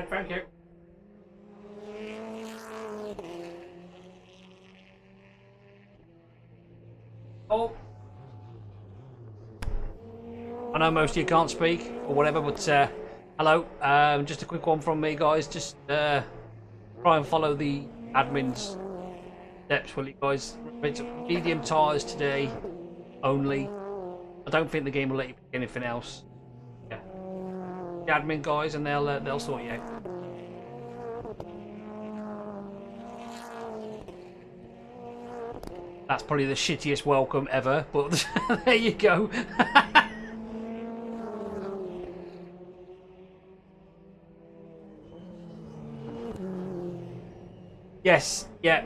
Thank you. Oh. I know most of you can't speak or whatever, but hello. Just a quick one from me, guys. Just try and follow the admin's steps, will you guys? It's medium tires today only. I don't think the game will let you pick anything else. Yeah. The admin guys, and they'll sort you out. That's probably the shittiest welcome ever, but there you go. Yes, yeah.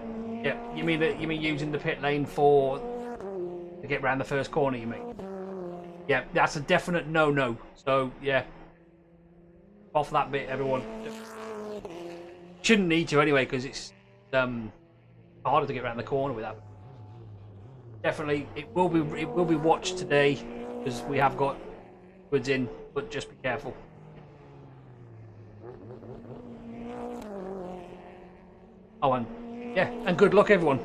You mean using the pit lane to get round the first corner? You mean? Yeah, that's a definite no-no. So yeah, off that bit, everyone. Shouldn't need to anyway, because it's harder to get around the corner with that. Definitely, it will be watched today because we have got goods in, but just be careful. Oh, and yeah, and good luck, everyone.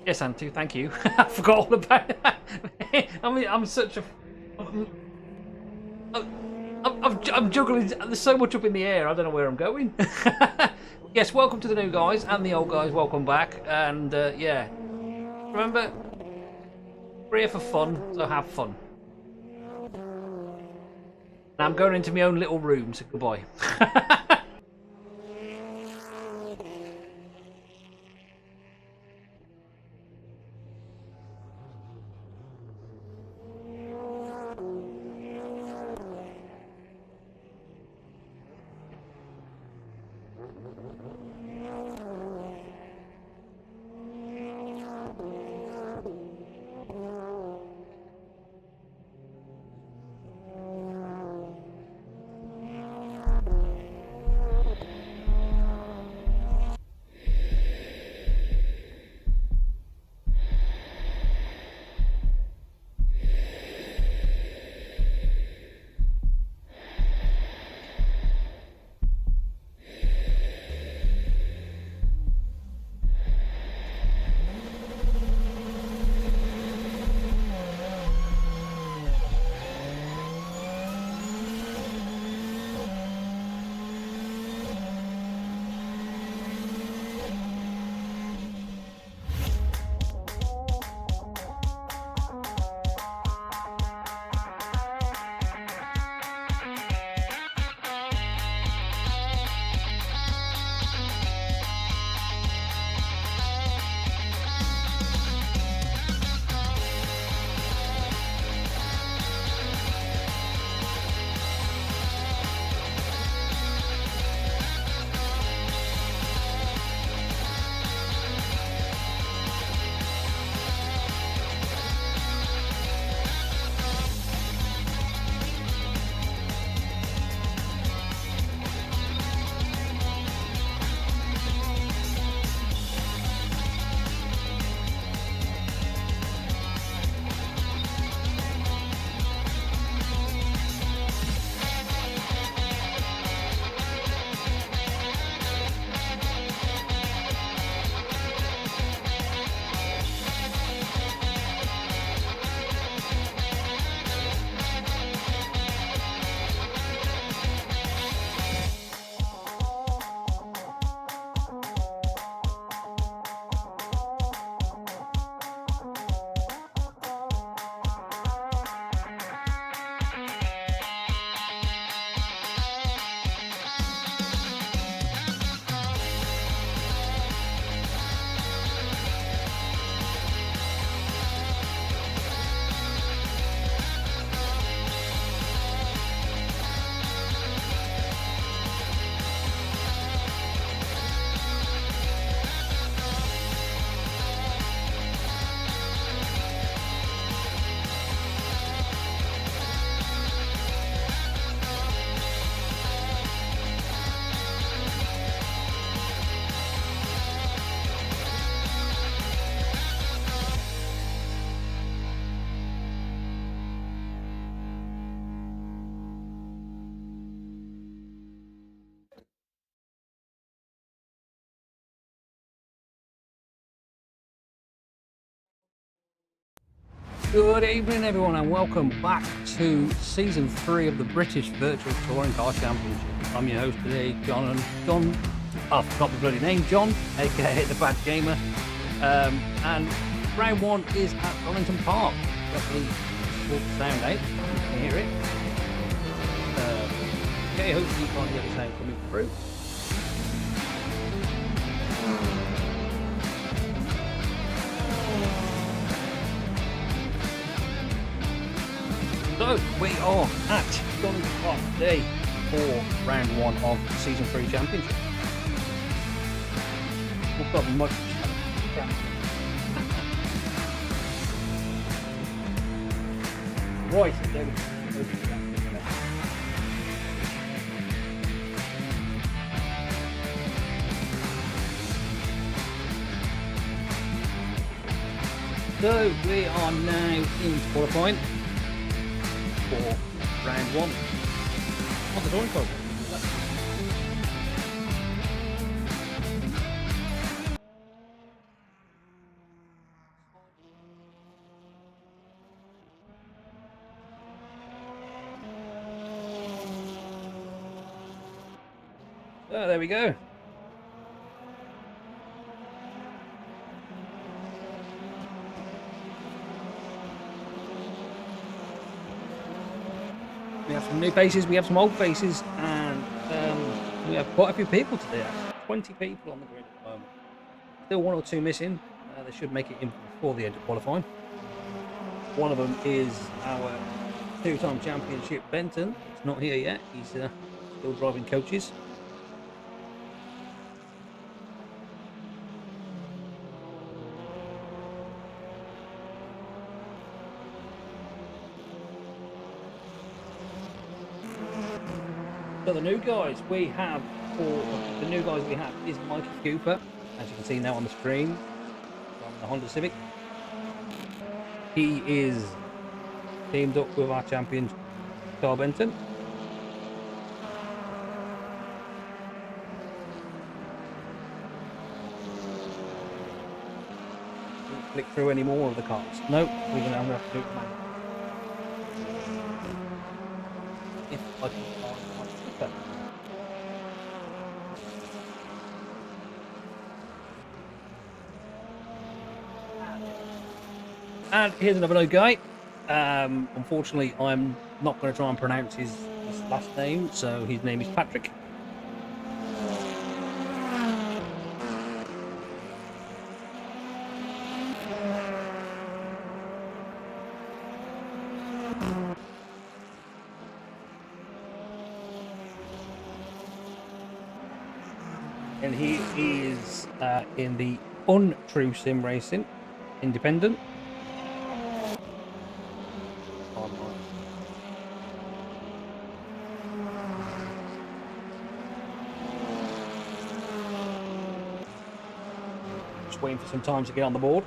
Yes, Antu, thank you. I forgot all about that. I mean, I'm such a. I'm juggling. There's so much up in the air. I don't know where I'm going. Yes, welcome to the new guys and the old guys. Welcome back. And yeah, remember, we're here for fun, so have fun. Now I'm going into my own little room, so goodbye. Good evening, everyone, and welcome back to Season 3 of the British Virtual Touring Car Championship. I'm your host today, John. I forgot the bloody name, John, aka the Bad Gamer. And round 1 is at Wellington Park. Got the full sound out, you can hear it. Okay, hopefully you can't hear the sound coming through. So we are at Wellington Park today for round 1 of the Season 3 Championship. We've got much. Right, there we go. So we are now in qualifying for round 1 on the touring car. So there we go. We have some new faces, we have some old faces, and we have quite a few people today. 20 people on the grid at the moment. Still 1 or 2 missing. They should make it in before the end of qualifying. One of them is our 2-time championship Benton. He's not here yet. He's still driving coaches. So the new guys we have is Mikey Cooper, as you can see now on the screen, from the Honda Civic. He is teamed up with our champion Carl Benton. Don't click through any more of the cars. No, we're going to have to do it manually. If I can find my Cooper. And here's another new guy. Unfortunately, I'm not going to try and pronounce his last name, so his name is Patrick. And he is in the Untrue Sim Racing Independent. Just waiting for some time to get on the board.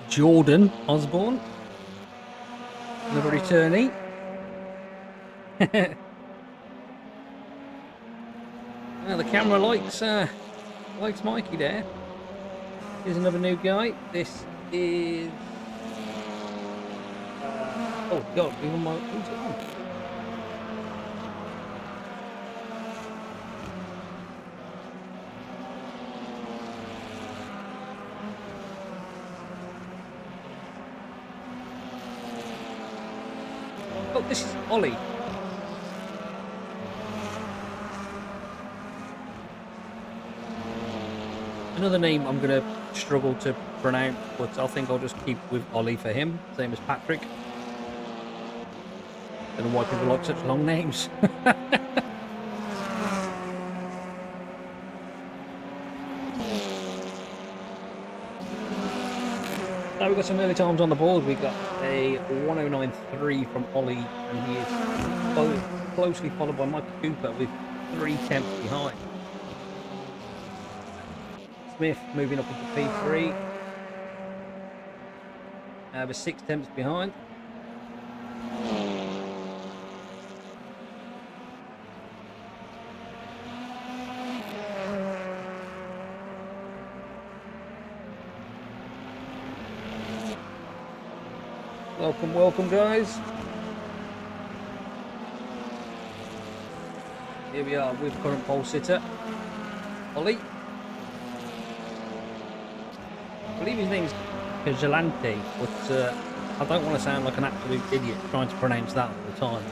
Jordan Osborne, another returnee. Now the camera likes Mikey there. Here's another new guy. This is oh god, even my who's it on? Oh, this is Ollie. Another name I'm going to struggle to pronounce, but I think I'll just keep with Ollie for him, same as Patrick. Don't know why people like such long names. Now we've got some early times on the board. We got a 109.3 from Ollie, and he is closely followed by Mike Cooper with 3 tenths behind. Smith moving up into P3. With 6 tenths behind. Welcome, welcome, guys. Here we are with current pole sitter, Ollie. I believe his name's Kajalante, but I don't want to sound like an absolute idiot trying to pronounce that all the time.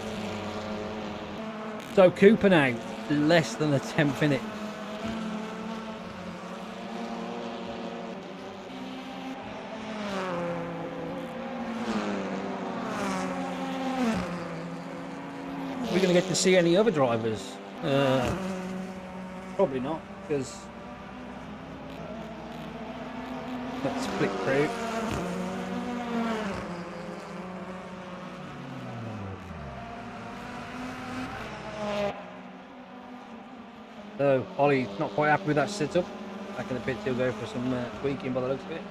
So Cooper now, less than a tenth in it. We're going to get to see any other drivers? Probably not, because let's flick through. So Ollie's not quite happy with that setup. Back in the pits, he'll go for some tweaking by the looks of it.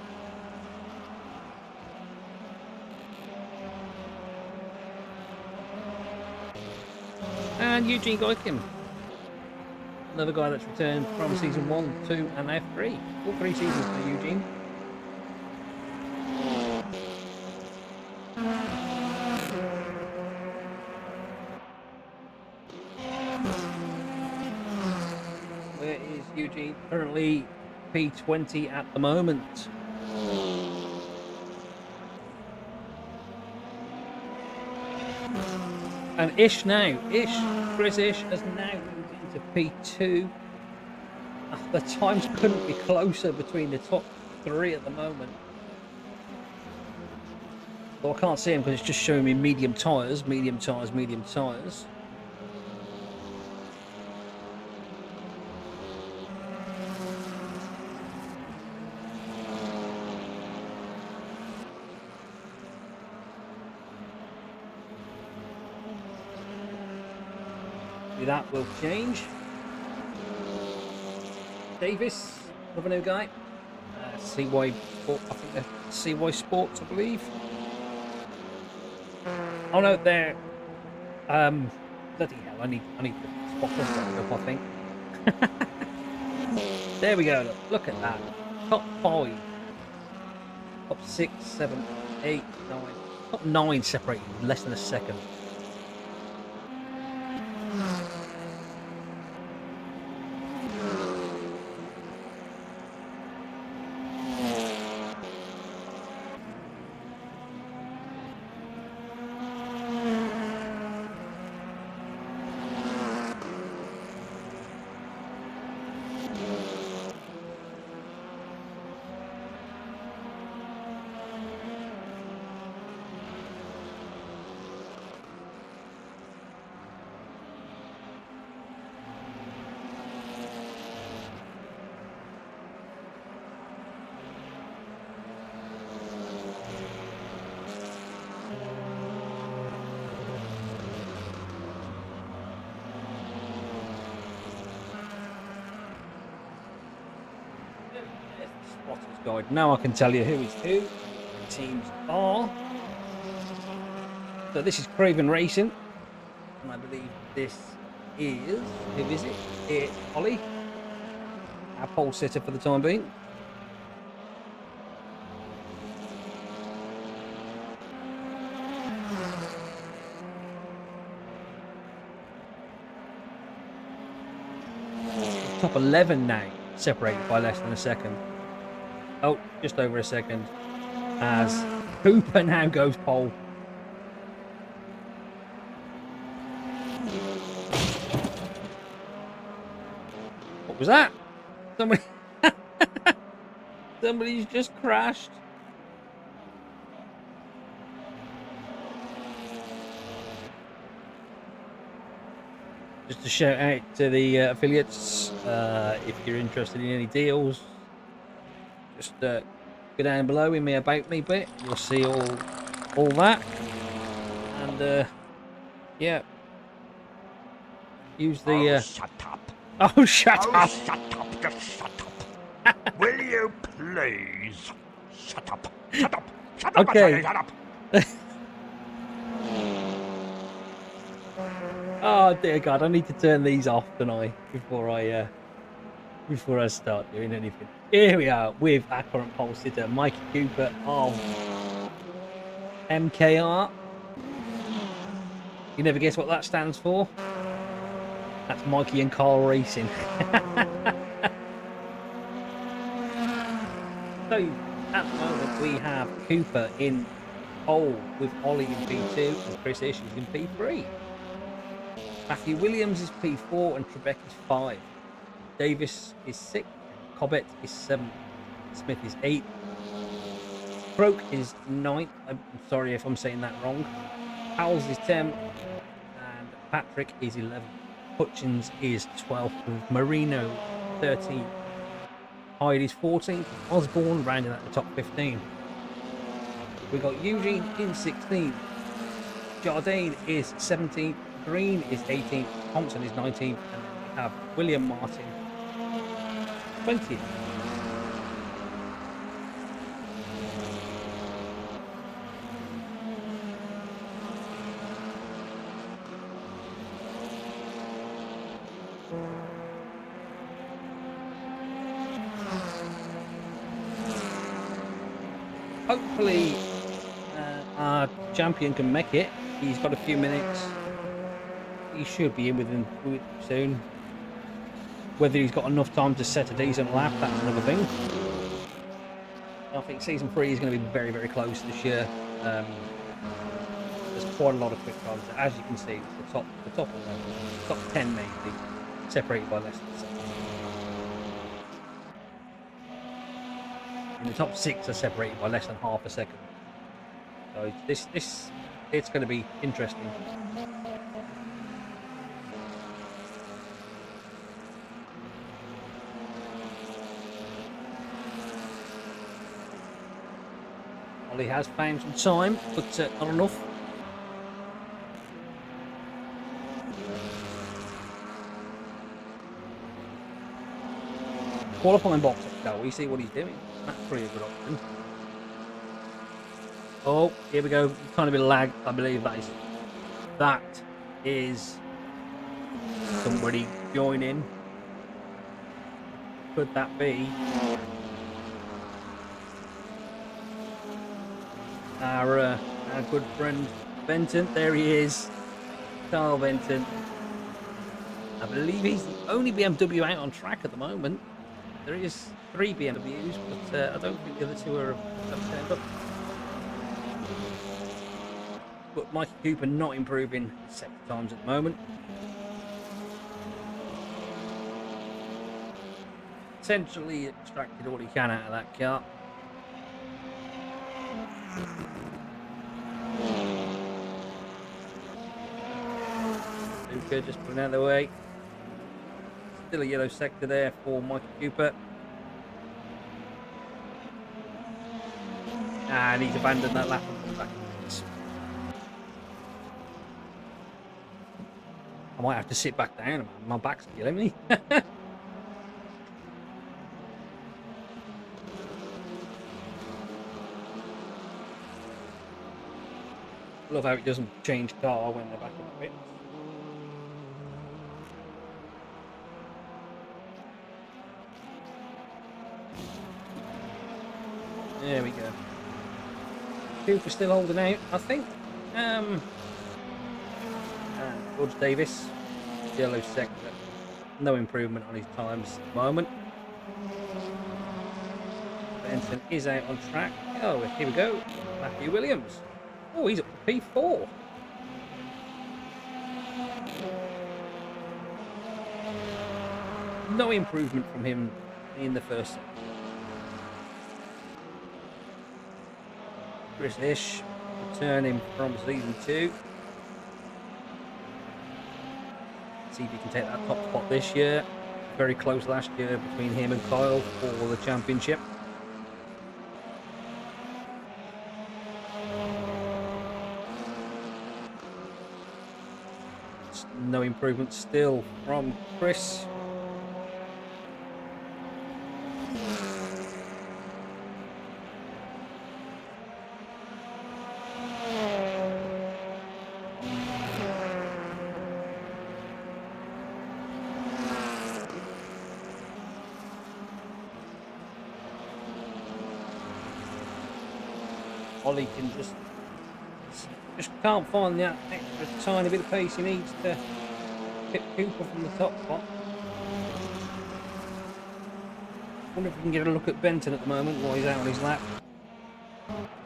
And Eugene Goikin, another guy that's returned from season 1, 2, and F3. All 3 seasons for Eugene. Where is Eugene? Currently P20 at the moment. And Chris Ish has now moved into P2. The times couldn't be closer between the top 3 at the moment. Well, I can't see him because it's just showing me medium tyres, medium tyres, medium tyres. That will change. Davis, another new guy. CY, I think CY Sports, I believe. Oh no, they're bloody hell! I need to spot this up. I think. There we go. Look at that. Top 5, top 6, 7, 8, 9. Top 9 separated in less than a second. Guide. Now I can tell you who is who. The teams are. So this is Craven Racing, and I believe this is, who is it? It's Ollie, our pole sitter for the time being. Top 11 now, separated by less than a second. Oh, just over a second. As Cooper now goes pole. What was that? Somebody's just crashed. Just a shout out to the affiliates. If you're interested in any deals, just go down below in the About Me bit. You'll see all that. And yeah, Use Oh, the. shut up. Oh, shut Oh, up! shut up. Just shut up. Will you please? Shut up. Shut up. Shut up. Okay. I tell you, shut up. Oh dear God, I need to turn these off tonight before I start doing anything. Here we are with our current pole sitter, Mikey Cooper of MKR. You never guess what that stands for? That's Mikey and Carl Racing. So at the moment we have Cooper in pole with Ollie in P2 and Chris Ish is in P3. Matthew Williams is P4 and Trebek is 5. Davis is 6th, Cobbett is 7th, Smith is 8th, Croak is 9th. I'm sorry if I'm saying that wrong. Howells is 10th, and Patrick is 11th. Hutchins is 12th, with Marino 13th. Hyde is 14th, Osborne rounding out the top 15. We got Eugene in 16th, Jardine is 17th, Green is 18th, Thompson is 19th, and then we have William Martin 20th. Hopefully, our champion can make it. He's got a few minutes. He should be in within soon. Whether he's got enough time to set a decent lap, that's another thing. I think season 3 is going to be very, very close this year. There's quite a lot of quick times. As you can see, the top 11, top 10 maybe, separated by less than a second. And the top 6 are separated by less than half a second. So it's going to be interesting. Ollie has found some time, but not enough. Qualifying box, shall we see what he's doing? That's pretty a good option. Oh, here we go. Kind of bit of lag. I believe that is somebody joining. Could that be our good friend Benton? There he is, Carl Benton. I believe he's the only BMW out on track at the moment. There is 3 BMWs, but I don't think the other 2 have turned up. But Mikey Cooper not improving his sector times at the moment. Essentially extracted all he can out of that car. Luca just putting out of the way. Still a yellow sector there for Mikey Cooper. And he's abandoned that lap and come back. I might have to sit back down. My back's killing me. Love how it doesn't change car when they're back in the pit. There we go. Cooper still holding out, I think. And George Davis, yellow sector. No improvement on his times at the moment. Benson is out on track. Oh, here we go. Matthew Williams. Oh, he's up to P4. No improvement from him in the first set. Chris Ish returning from season 2. See if he can take that top spot this year. Very close last year between him and Kyle for the championship. no improvement still from Chris. Ollie can just can't find that extra tiny bit of pace he needs to hit Cooper from the top spot. Wonder if we can get a look at Benton at the moment while he's out on his lap.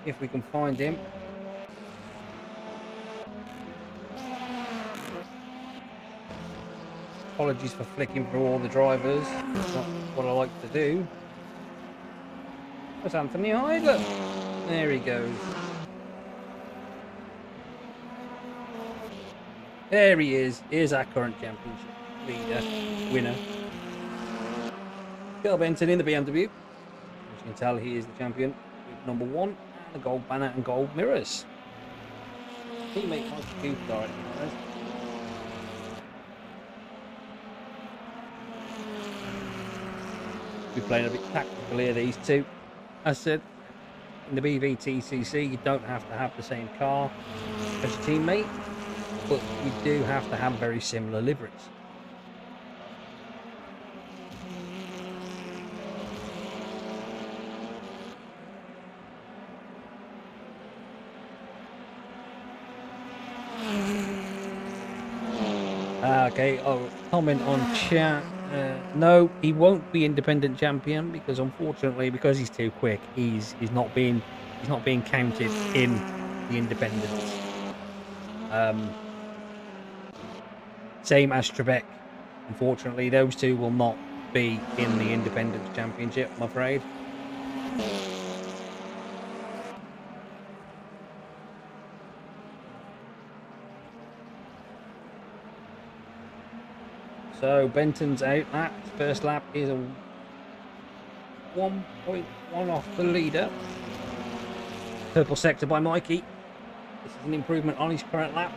If we can find him. Apologies for flicking through all the drivers. It's not what I like to do. There's Anthony Hyde, look. There he goes. There he is. Here's our current championship leader, winner. Carl Benton in the BMW. As you can tell, he is the champion with number 1 and the gold banner and gold mirrors. Teammate Michael Cooper already has. We're playing a bit tactical here, these two. As I said, in the BVTCC, you don't have to have the same car as your teammate, but you do have to have very similar liveries. Okay, I'll comment on chat. No, he won't be independent champion because, unfortunately, because he's too quick, he's not being counted in the independents. Same as Trebek. Unfortunately, those two will not be in the independents championship, I'm afraid. So Benton's out lap. First lap is a 1.1 off the leader. Purple sector by Mikey. This is an improvement on his current lap.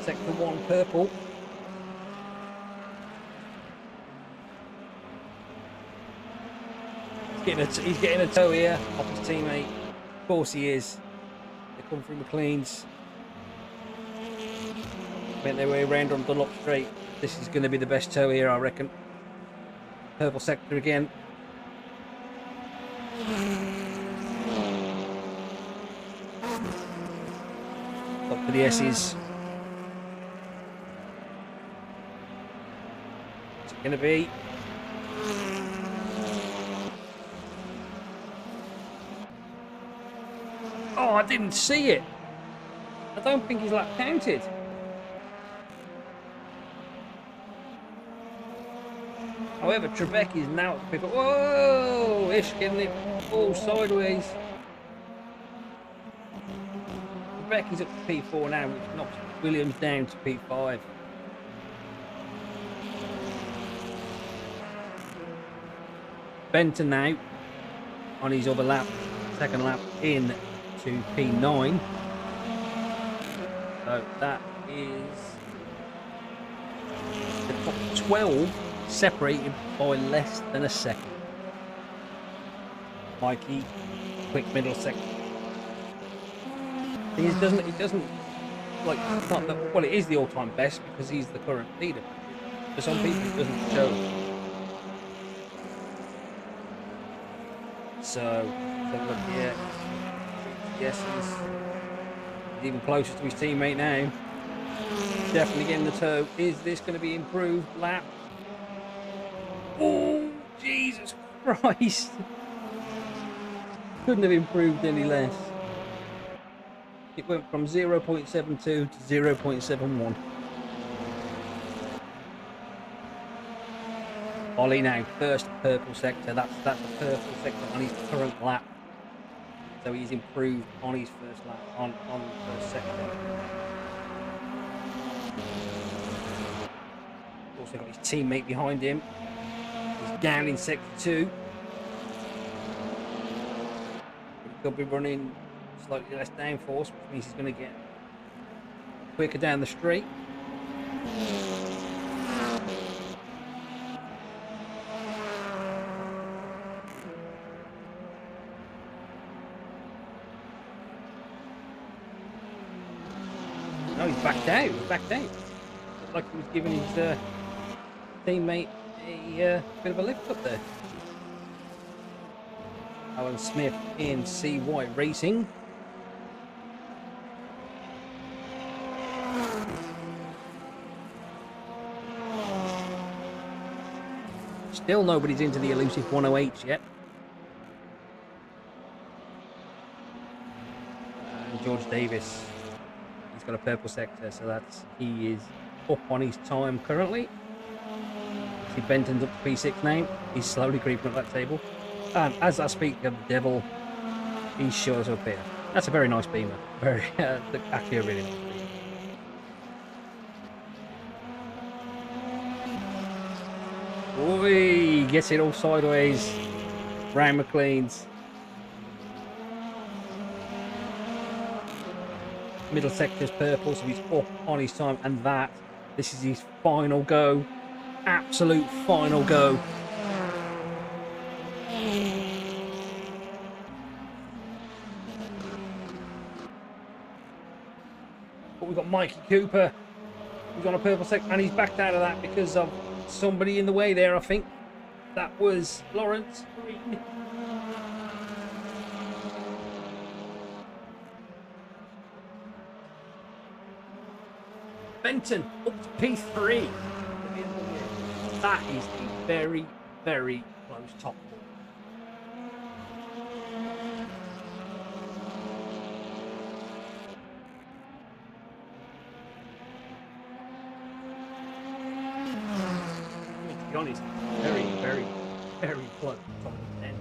Sector 1 purple. He's getting a tow here off his teammate. Of course he is. They come through McLean's. Went their way around on Dunlop Straight. This is going to be the best tow here, I reckon. Purple sector again. Up for the S's. What's it going to be? Oh, I didn't see it. I don't think his lap counted. However, Trebek is now at the pivot. Whoa! Ish getting it all sideways. Trebek is up to P4 now, which knocks Williams down to P5. Benton now on his other lap, second lap in to P9. So that is the top 12 separated by less than a second. Mikey, quick middle second. It doesn't like, it's not the, well, it is the all-time best because he's the current leader. For some people, it doesn't show. So look here. Yes, he's even closer to his teammate now. Definitely getting the toe. Is this going to be improved lap? Oh, Jesus Christ. Couldn't have improved any less. It went from 0.72 to 0.71. Ollie now, first purple sector. That's the purple sector on his current lap. So he's improved on his first lap, on the first sector. Also got his teammate behind him. He's down in sector 2. He'll be running slightly less downforce, which means he's going to get quicker down the straight. backed out. He backed out. Looked like he was giving his teammate a bit of a lift up there. Alan Smith in CY Racing. Still nobody's into the elusive 108 yet. And George Davis, he's got a purple sector, so he is up on his time currently. See, Benton's up to P6 now. He's slowly creeping up that table. And as I speak of the devil, he shows up here. That's a very nice beamer. Very, actually a really nice beamer. Oi, gets it all sideways. Ryan McLean's. Middle sector's purple, so he's up on his time, and this is his final go. Absolute final go. But we've got Mikey Cooper. He's on a purple sector, and he's backed out of that because of somebody in the way there, I think. That was Lawrence Green. Benton up to P3. That is a very, very close top four. To be honest, very, very, very close top 10.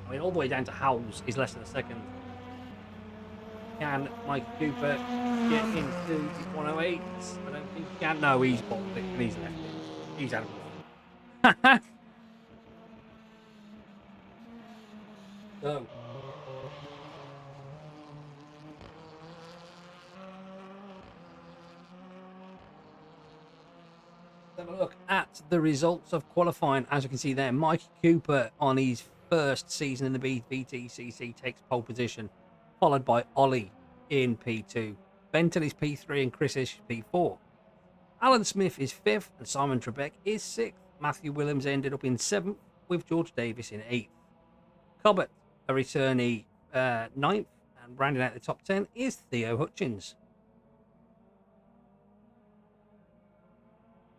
I mean, all the way down to Howells is less than a second. Can Mike Cooper get into the 108? I don't think he can. No, he's bottled it and he's left it. He's out of it. So. Let's have a look at the results of qualifying. As you can see there, Mike Cooper on his first season in the BVTCC takes pole position, followed by Ollie in P2. Benton is P3 and Chris Ish is P4. Alan Smith is 5th and Simon Trebek is 6th. Matthew Williams ended up in 7th with George Davis in 8th. Cobbett, a returnee, 9th, and rounding out the top 10 is Theo Hutchins.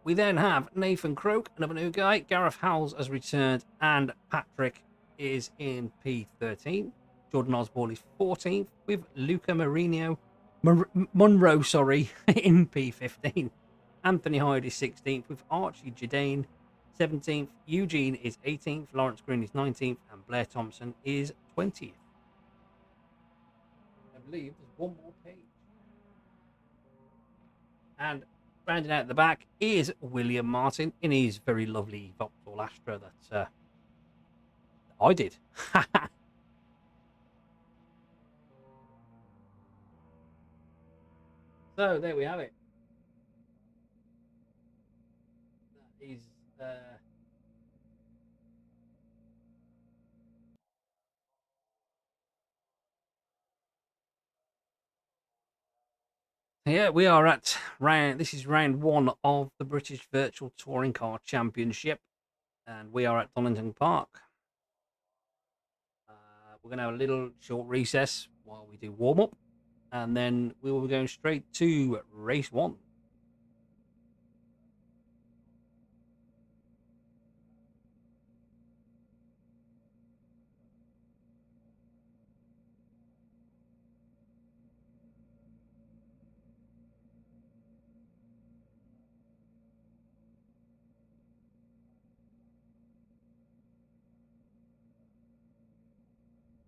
We then have Nathan Croak, another new guy. Gareth Howells has returned, and Patrick is in P13. Jordan Osborne is 14th, with Luca Monroe, in P15. Anthony Hyde is 16th, with Archie Jadane 17th. Eugene is 18th. Lawrence Green is 19th, and Blair Thompson is 20th. I believe there's one more page. And rounding out the back is William Martin in his very lovely Vauxhall Astra that I did. So there we have it. That is yeah, we are at this is round 1 of the British Virtual Touring Car Championship, and we are at Donington Park. We're going to have a little short recess while we do warm up, and then we will be going straight to race 1.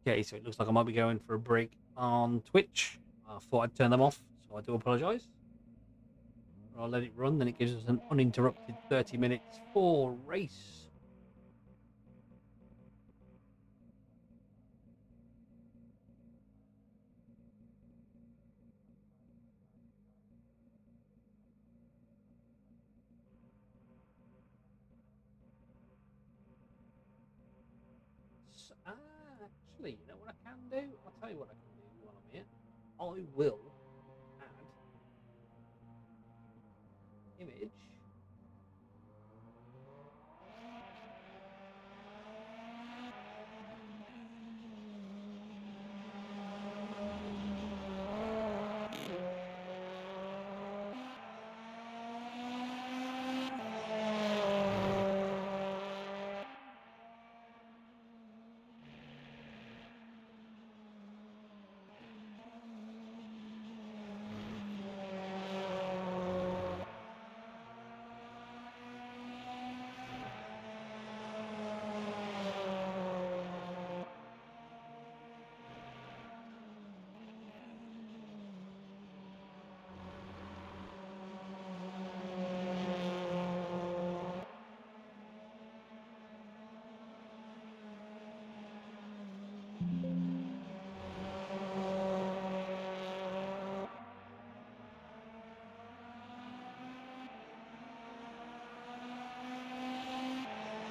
Okay, so it looks like I might be going for a break on Twitch. I thought I'd turn them off, so I do apologise. I'll let it run, then it gives us an uninterrupted 30 minutes for race. Actually, you know what I can do? I'll tell you what I can do while I'm here. I will image.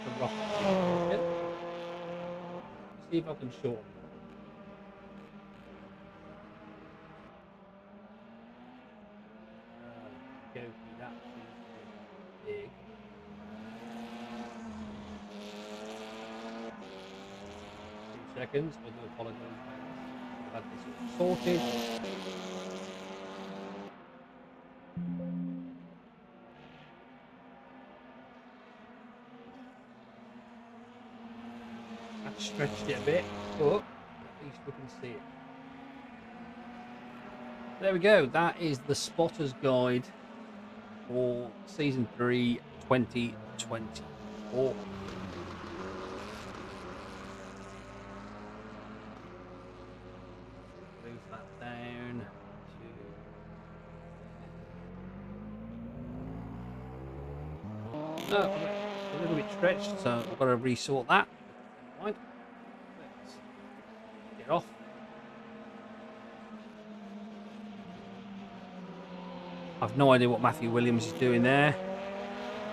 The rock. See if I can shorten. That seems big. 2 seconds. I do apologise. I've had this all sorted. I've stretched it a bit, but at least we can see it. There we go. That is the Spotter's Guide for Season 3, 2024. Move that down to... Oh, a little bit stretched, so I've got to resort that. Right. Let's get off. I've no idea what Matthew Williams is doing there.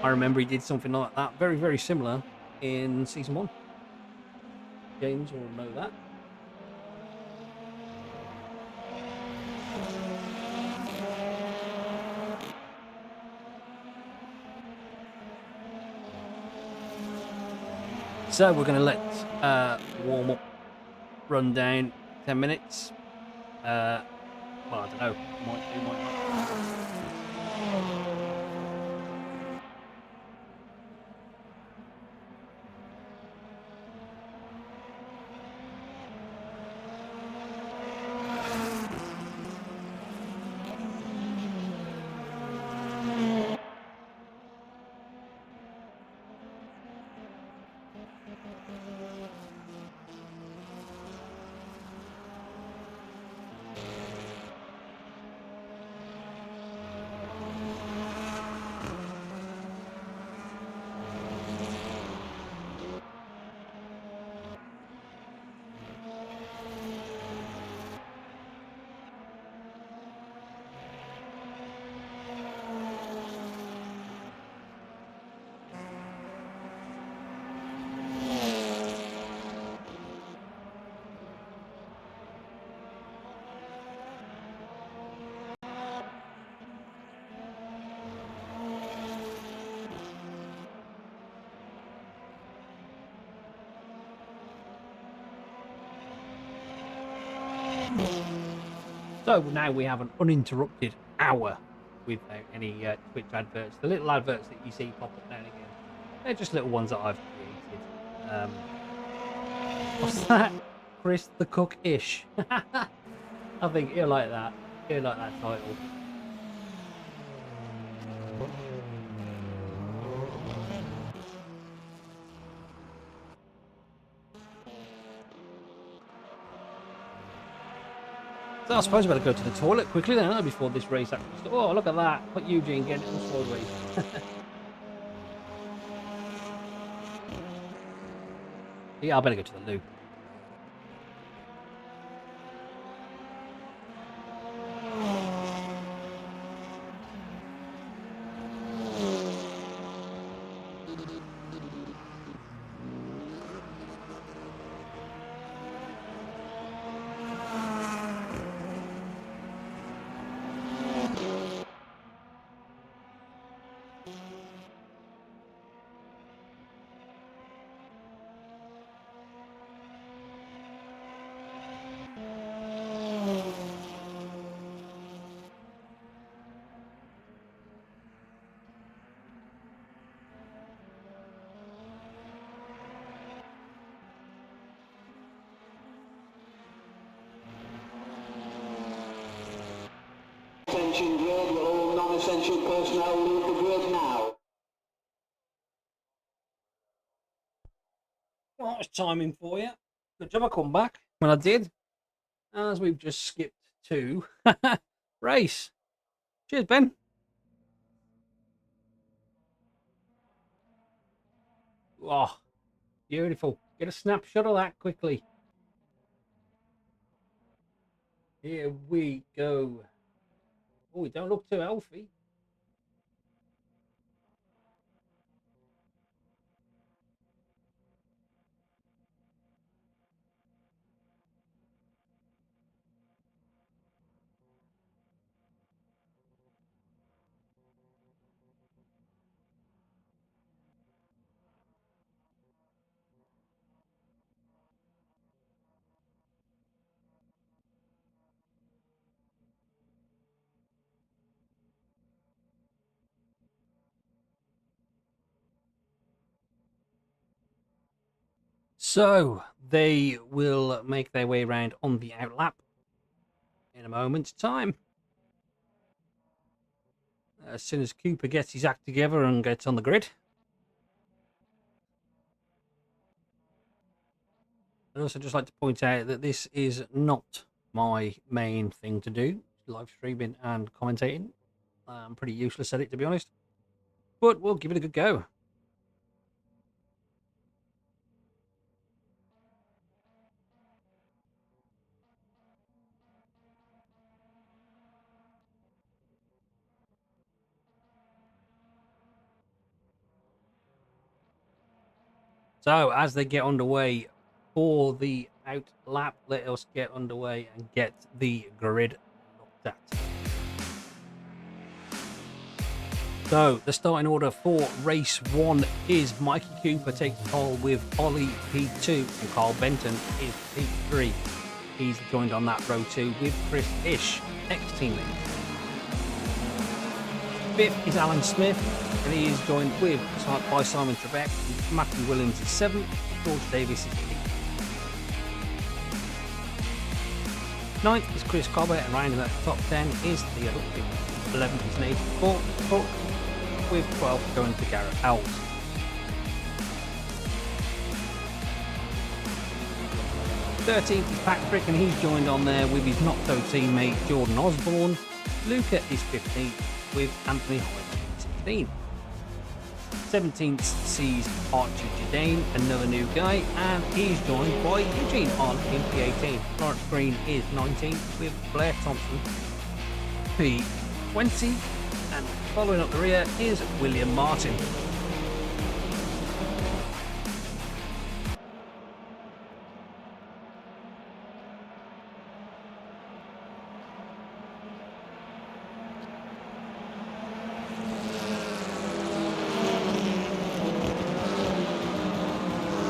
I remember he did something like that, very, very similar in Season 1. James will know that. So we're going to let warm up run down 10 minutes. Well, I don't know. Might do, might not. So now we have an uninterrupted hour without any Twitch adverts. The little adverts that you see pop up now and again, they're just little ones that I've created. What's that? Chris the Cook-ish. I think he'll like that. He'll like that title. So I suppose I better go to the toilet quickly then, before this race actually starts. Oh, look at that. Put Eugene getting it on slow race. Yeah, I better go to the loo. Attention grid, all non-essential personnel leave the grid now. Well, that was timing for you. Good job I come back when I did. As we've just skipped to race. Cheers, Ben. Oh, beautiful. Get a snapshot of that quickly. Here we go. Oh, we don't look too healthy. So they will make their way around on the outlap in a moment's time. As soon as Cooper gets his act together and gets on the grid. I'd also just like to point out that this is not my main thing to do, live streaming and commentating. I'm pretty useless at it, to be honest. But we'll give it a good go. So as they get underway for the out lap, let us get underway and get the grid looked at. So the starting order for race 1 is Mikey Cooper takes pole with Ollie P2 and Carl Benton is P3. He's joined on that row 2 with Chris Ish, ex-teammate. 5th is Alan Smith, and he is joined by Simon Trebek. Matthew Williams is 7th, George Davis is 8th. 9th is Chris Cobbett, and rounding out the top 10 is Theo Hutchins. 11th is Nathan Cook, with 12th going to Garrett Howells. 13th is Patrick, and he's joined on there with his not-so teammate Jordan Osborne. Luca is 15th, with Anthony Hyde 16th. 17th sees Archie Jadane, another new guy, and he's joined by Eugene on in P18. Lawrence Green is 19th with Blair Thompson P20, and following up the rear is William Martin.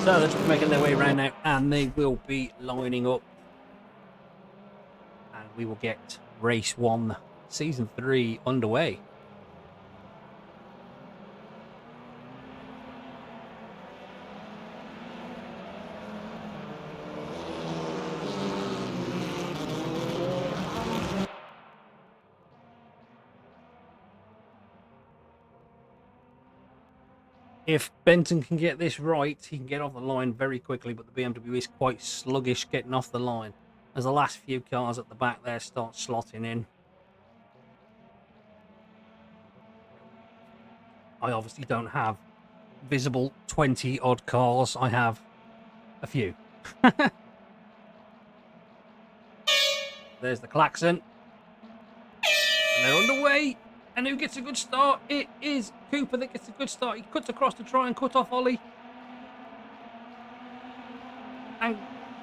So they're just making their way around now, and they will be lining up, and we will get race 1, season 3 underway. If Benton can get this right, he can get off the line very quickly, but the BMW is quite sluggish getting off the line as the last few cars at the back there start slotting in. I obviously don't have visible 20 odd cars, I have a few. There's the klaxon, and they're underway. And who gets a good start? It is Cooper that gets a good start. He cuts across to try and cut off Ollie. And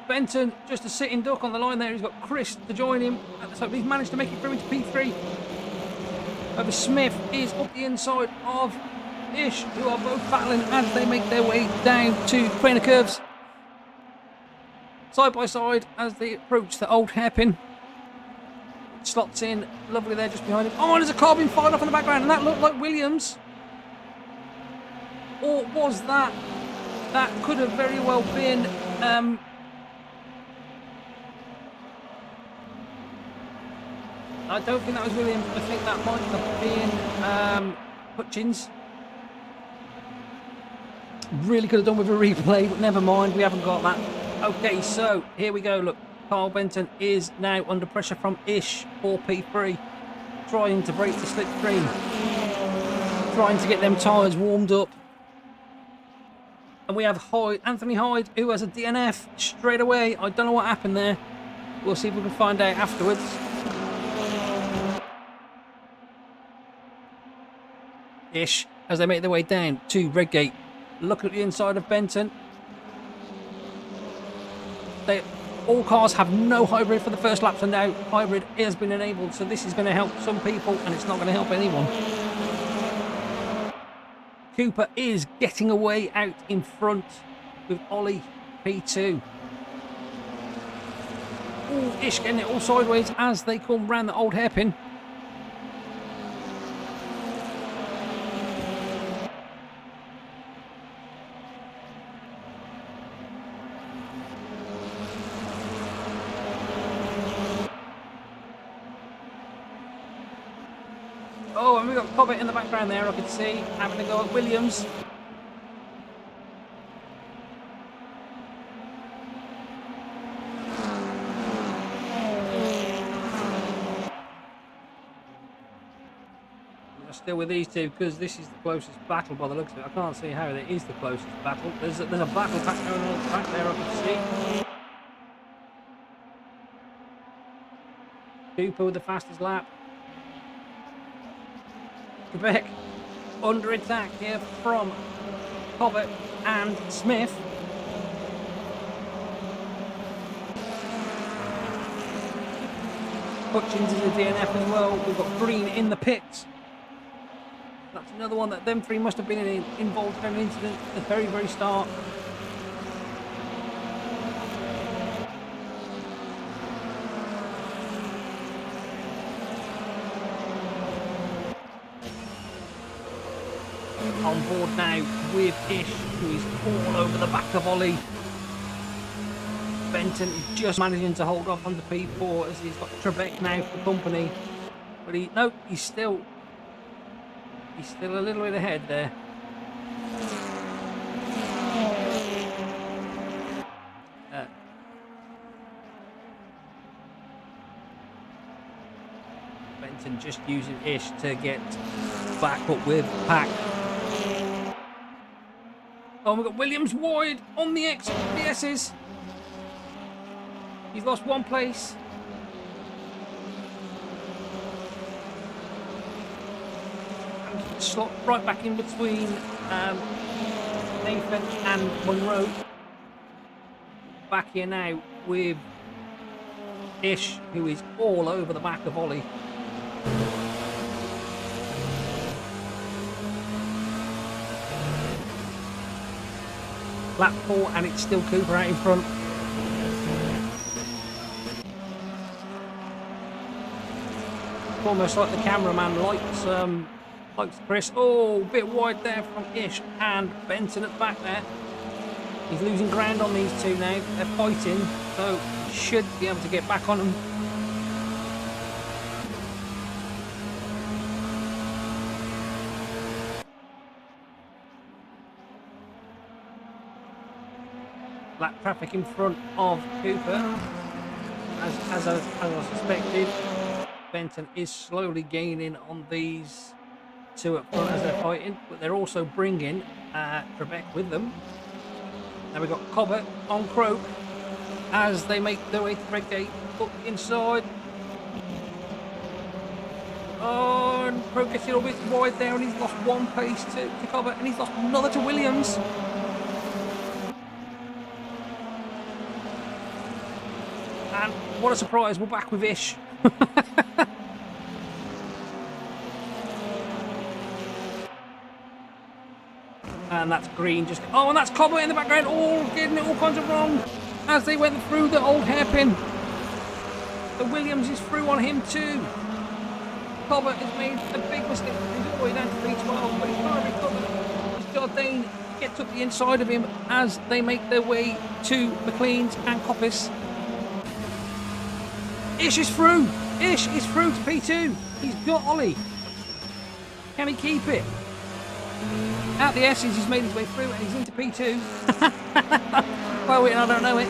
Benton, just a sitting duck on the line there. He's got Chris to join him. So he's managed to make it through into P3. Over Smith is up the inside of Ish, who are both battling as they make their way down to trainer curves. Side by side as they approach the old hairpin. Slots in lovely there just behind him. Oh, and there's a car being fired off in the background, and that looked like Williams. Or was that? That could have very well been. I don't think that was Williams. I think that might have been Hutchins. Really could have done with a replay, but never mind, we haven't got that. Okay, so here we go. Look, Carl Benton is now under pressure from Ish for P3, trying to break the slipstream, trying to get them tyres warmed up. And we have Hyde, Anthony Hyde, who has a DNF straight away. I don't know what happened there. We'll see if we can find out afterwards. Ish, as they make their way down to Redgate. Look at the inside of Benton. All cars have no hybrid for the first lap, so now hybrid has been enabled. So this is going to help some people, and it's not going to help anyone. Cooper is getting away out in front with Ollie P2. Ooh, Ish getting it all sideways as they come round the old hairpin. Oh, and we've got Cobbett in the background there, I can see, having a go at Williams. We're still with these two because this is the closest battle by the looks of it. I can't see how it is the closest battle. There's a battle pack going on at the back there, I can see. Cooper with the fastest lap. Quebec under attack here from Cobbett and Smith. Hutchins is a DNF as well. We've got Green in the pits. That's another one that them three must have been involved in an incident at the very, very start. On board now with Ish, who is all over the back of Ollie. Benton is just managing to hold off on the P4 as he's got Trebek now for company. But he's still a little bit ahead there. Benton just using Ish to get back up with Pack. Oh, we've got Williams wide on the XPSs. He's lost one place. And slot right back in between Nathan and Monroe. Back here now with Ish, who is all over the back of Ollie. Lap 4 and it's still Cooper out in front. Almost like the cameraman likes Chris. Oh, a bit wide there from Ish and Benton at the back there. He's losing ground on these two now. They're fighting, so should be able to get back on them. Black traffic in front of Cooper, as I suspected. Benton is slowly gaining on these two up front as they're fighting, but they're also bringing Trebek with them. Now we've got Cobbett on Croak as they make their way to Redgate. Look inside. Oh, and Croak gets a little bit wide there, and he's lost one pace to Cobbett, and he's lost another to Williams. And what a surprise, we're back with Ish. And that's Green just... Oh, and that's Cobbett in the background, all getting it all kinds of wrong as they went through the old hairpin. The Williams is through on him too. Cobbett has made a big mistake. He's all the way down to P12, but he can't recover. As Jardine gets up the inside of him as they make their way to McLean's and Coppice. Ish is through. Ish is through to P2. He's got Ollie. Can he keep it? At the S's, he's made his way through and he's into P2. Well, I don't know it.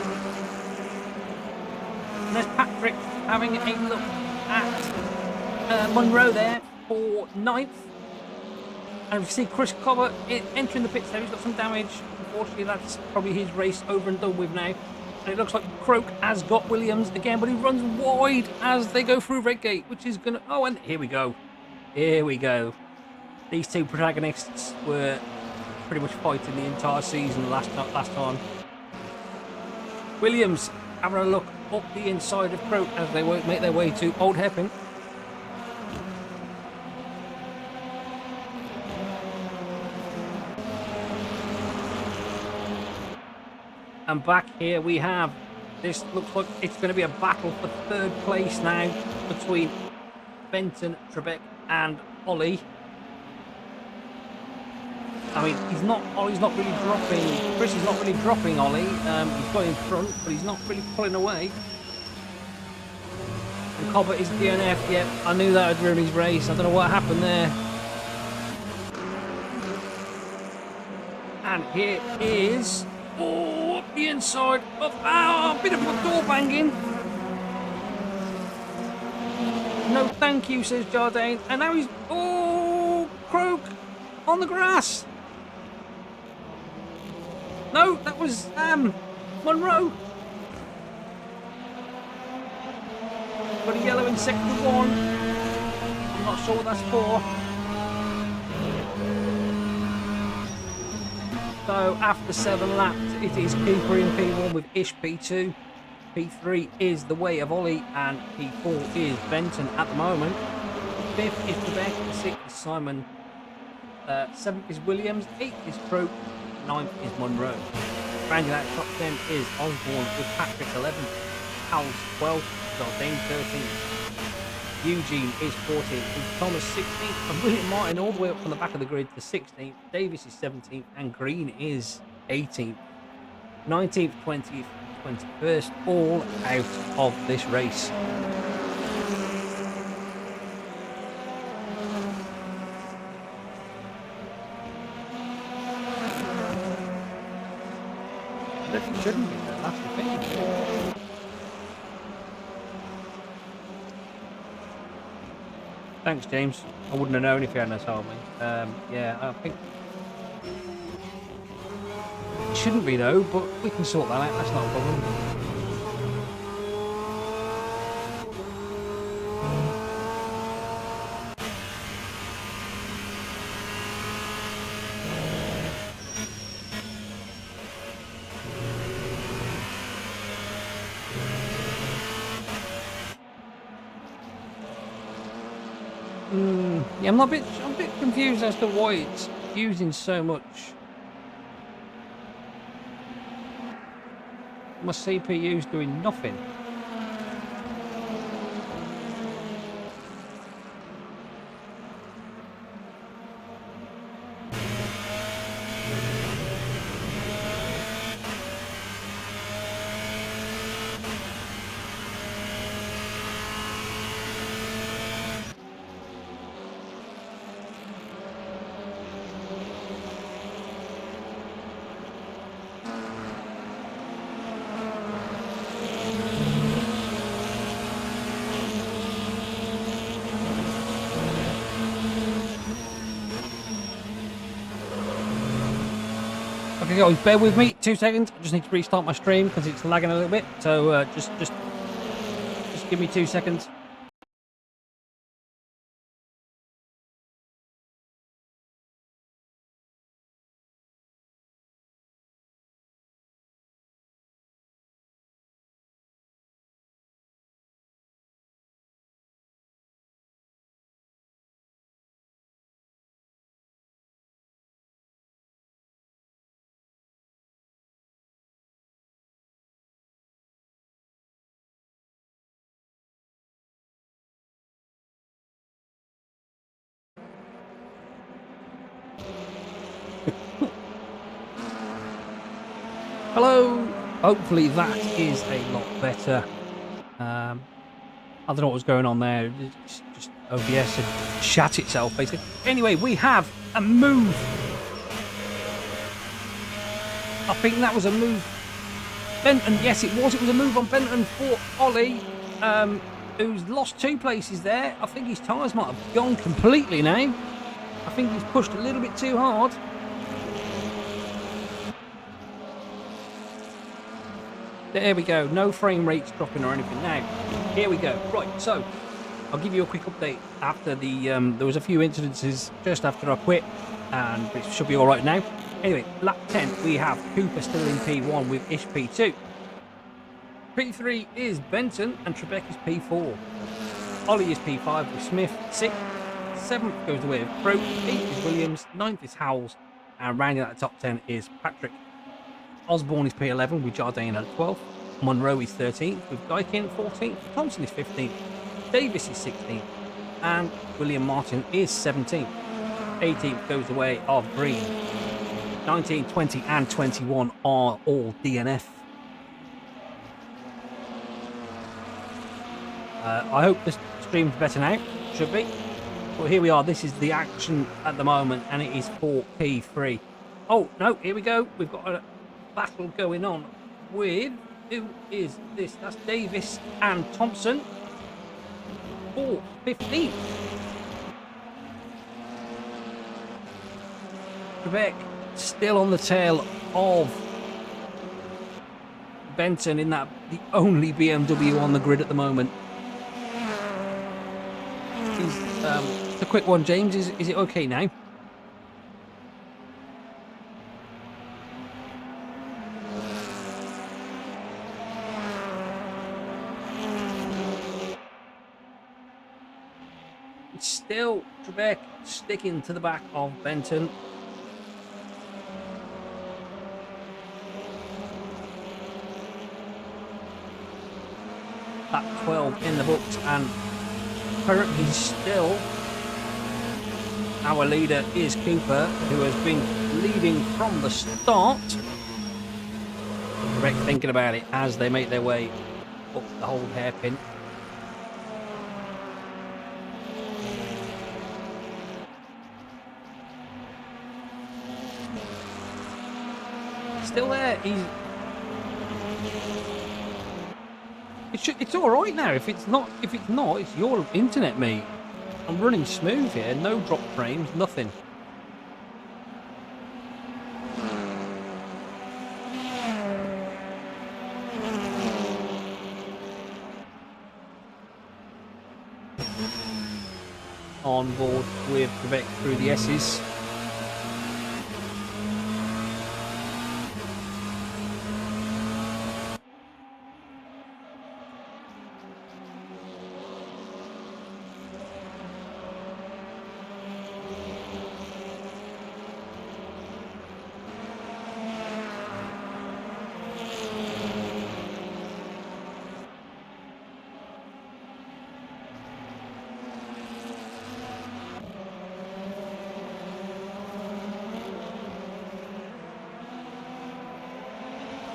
And there's Patrick having a look at Monroe there for 9th. And we see Chris Cobbett entering the pits there. He's got some damage. Unfortunately, that's probably his race over and done with now. And it looks like Croak has got Williams again, but he runs wide as they go through Redgate, which is going to... Oh, and here we go. Here we go. These two protagonists were pretty much fighting the entire season last time. Williams having a look up the inside of Croak as they make their way to Old Hairpin. And back here we have, this looks like it's going to be a battle for 3rd place now between Benton, Trebek and Ollie. I mean, Ollie's not really dropping, Chris is not really dropping Ollie. He's got in front, but he's not really pulling away. And Cobbett is DNF. Yep, I knew that would ruin his race. I don't know what happened there. And here is, oh, up the inside of, a bit of a door banging. No thank you, says Jardine. And now he's, oh, Croak on the grass. No, that was Monroe. Got a yellow in sector 1. I'm not sure what that's for. So after 7 laps, it is Cooper in P1 with Ish P2. P3 is the way of Ollie, and P4 is Benton at the moment. 5th is Quebec, 6th is Simon, 7th is Williams, 8th is Croak, 9th is Monroe. Rounding out top 10 is Osborne with Patrick 11th, Howells 12th, Jardine 13th, Eugene is 14th, and Thomas 16th, and William Martin all the way up from the back of the grid to 16th, Davis is 17th, and Green is 18th. 19th, 20th, 21st, all out of this race. It shouldn't be there, that's the thing. Thanks, James. I wouldn't have known if you hadn't told me. Yeah, I think it shouldn't be though, but we can sort that out. That's not a problem. Yeah, I'm a bit confused as to why it's using so much. My CPU's doing nothing. Okay, guys, bear with me 2 seconds. I just need to restart my stream because it's lagging a little bit. So just give me 2 seconds. Hello. Hopefully that is a lot better. I don't know what was going on there. It's just OBS had shat itself, basically. Anyway, we have a move. I think that was a move. Benton, yes, it was. It was a move on Benton for Ollie, who's lost 2 places there. I think his tyres might have gone completely now. I think he's pushed a little bit too hard. There we go. No frame rates dropping or anything now. Here we go. Right, so I'll give you a quick update after the... there was a few incidences just after I quit, and it should be all right now. Anyway, lap 10, we have Cooper still in P1 with Ish P2. P3 is Benton and Trebek is P4. Ollie is P5 with Smith 6. 7th goes the way of Pro. 8th is Williams. 9th is Howells. And rounding out the top 10 is Patrick. Osborne is P11 with Jardine at 12th. Monroe is 13th with Guykin 14th. Thompson is 15th. Davis is 16th. And William Martin is 17th. 18th goes the way of Green. 19, 20 and 21 are all DNF. I hope the stream's better now. Should be. Well, here we are. This is the action at the moment, and it is for P3. Oh, no, here we go. We've got a battle going on with... Who is this? That's Davis and Thompson for 15th. Quebec still on the tail of Benton in that the only BMW on the grid at the moment. Just a quick one, James. Is it okay now? It's still Trebek sticking to the back of Benton. At 12 in the books, and currently still our leader is Cooper, who has been leading from the start. Correct, thinking about it as they make their way up the whole hairpin. Still there. It's all right now. If it's not, it's your internet, mate. I'm running smooth here. No drop frames, nothing. On board with Quebec through the S's.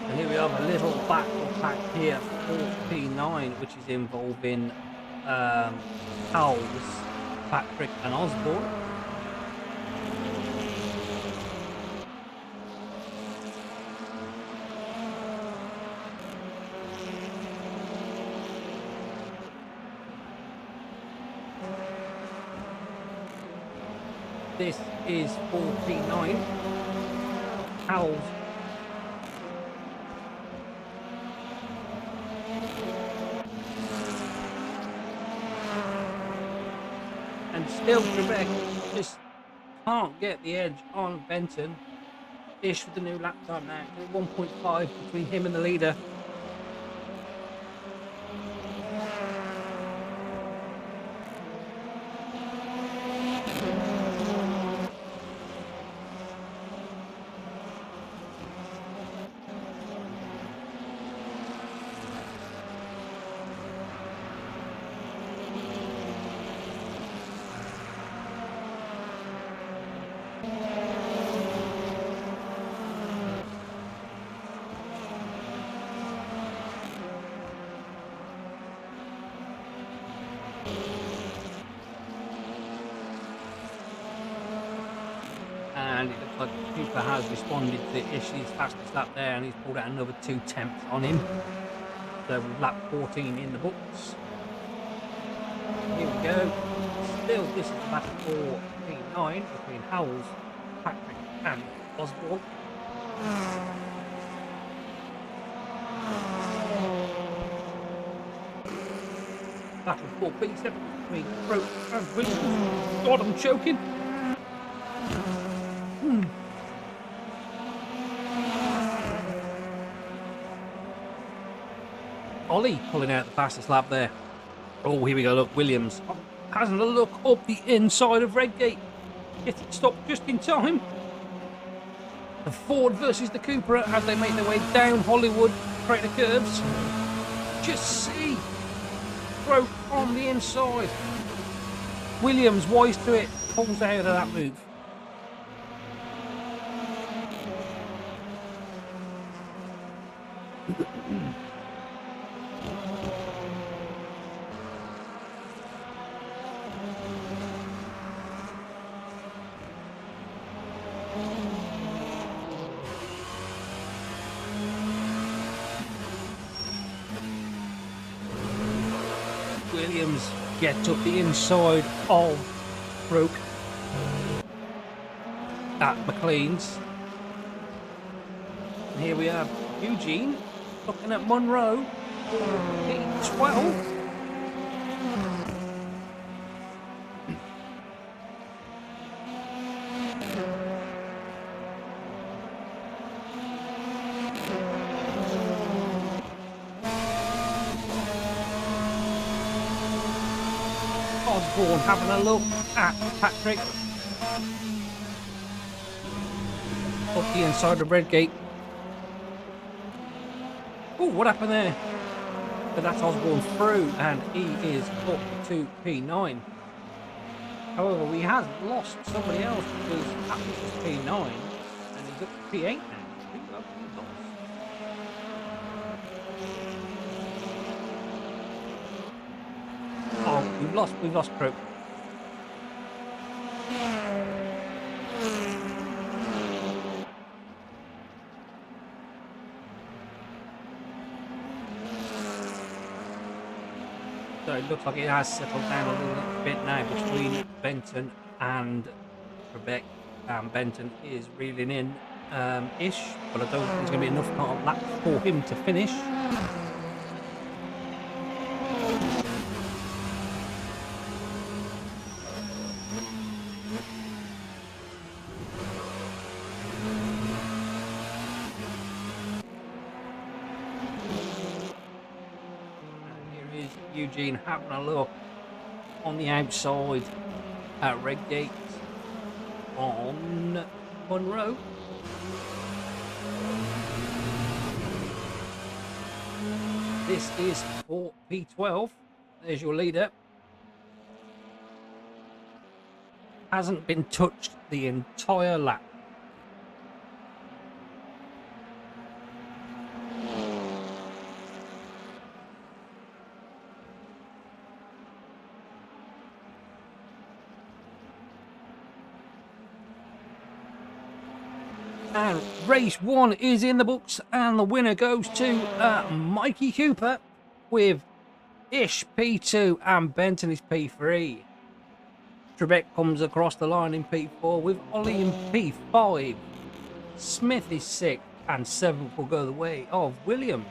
And here we have a little battle pack here for P9, which is involving Howells, Patrick and Osborne. This is for P9. Howells. And still Quebec just can't get the edge on Benton. Ish with the new lap time now. 1.5 between him and the leader. and it looks like Cooper has responded to Ish's fastest lap there, and he's pulled out another 2 tenths on him. So we've lap 14 in the books. Here we go. Still, this is the battle for P9 between Howells, Patrick, and Osborne. Battle for P7 between Croak and Williams. God, I'm choking. Ollie pulling out the fastest lap there. Oh, here we go. Look, Williams having a look up the inside of Redgate. Gets it stopped just in time. The Ford versus the Cooper as they make their way down Hollywood, Crater Curves. Just see Croak on the inside. Williams, wise to it, pulls out of that move. Williams gets up the inside of Croak at McLean's. And here we have Eugene looking at Monroe, P12. Osborne having a look at Patrick. Up the inside of Redgate. Oh, what happened there? But that's Osborne through, and he is up to P9. However, we have lost somebody else because that was P9, and he's up to P8 now. Who have we lost? Oh, we've lost Croak. So it looks like it has settled down a little bit now between Benton and Trebek. Benton is reeling in ish, but I don't think there's going to be enough part of lap for him to finish. Eugene having a look on the outside at Redgate on Monroe. This is for P12. There's your leader. Hasn't been touched the entire lap. And race 1 is in the books, and the winner goes to Mikey Cooper with Ish P2 and Benton is P3. Trebek comes across the line in P4 with Ollie in P5. Smith is 6th, and 7th will go the way of Williams.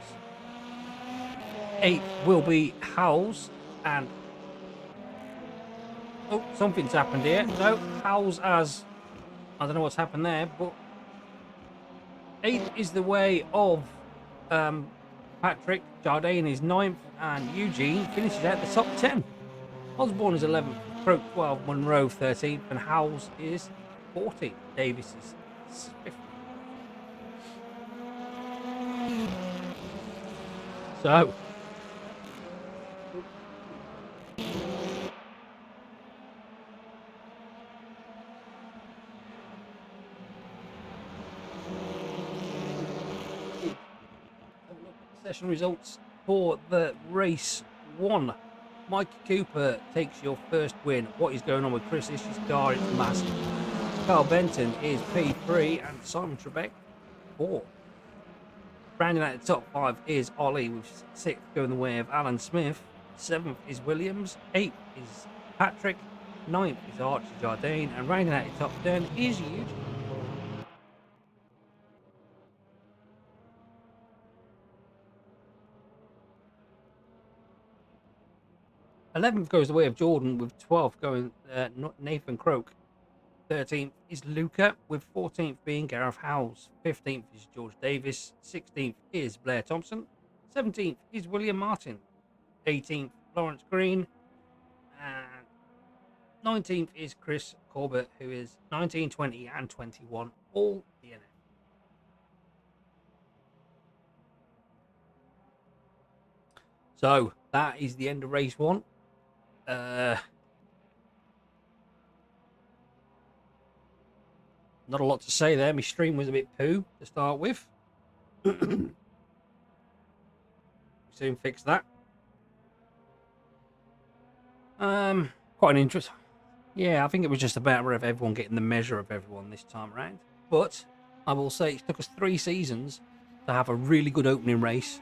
8th will be Howells, and oh, something's happened here. No, Howells has, I don't know what's happened there, but 8th is the way of Patrick. Jardine is 9th, and Eugene finishes out the top 10. Osborne is 11th, Croak 12th, Monroe 13th, and Howells is 14th. Davis is 5th. So, session results for the race 1. Mikey Cooper takes your first win. What is going on with Chris Ish's car? It's massive. Carl Benton is P3 and Simon Trebek 4. Rounding out the top 5 is Ollie with 6th going the way of Alan Smith. 7th is Williams. 8th is Patrick. 9th is Archie Jardine. And rounding out the top 10 is Eugene. '11th goes the way of Jordan with 12th going Nathan Croak. 13th is Luca, with 14th being Gareth Howells. 15th is George Davis. 16th is Blair Thompson. 17th is William Martin. 18th, Lawrence Green. And 19th is Chris Corbett, who is 19, 20, and 21, all DNF. So that is the end of race 1. Not a lot to say there. My stream was a bit poo to start with. Soon fix that. Quite an interest. Yeah, I think it was just about everyone getting the measure of everyone this time around. But I will say it took us 3 seasons to have a really good opening race.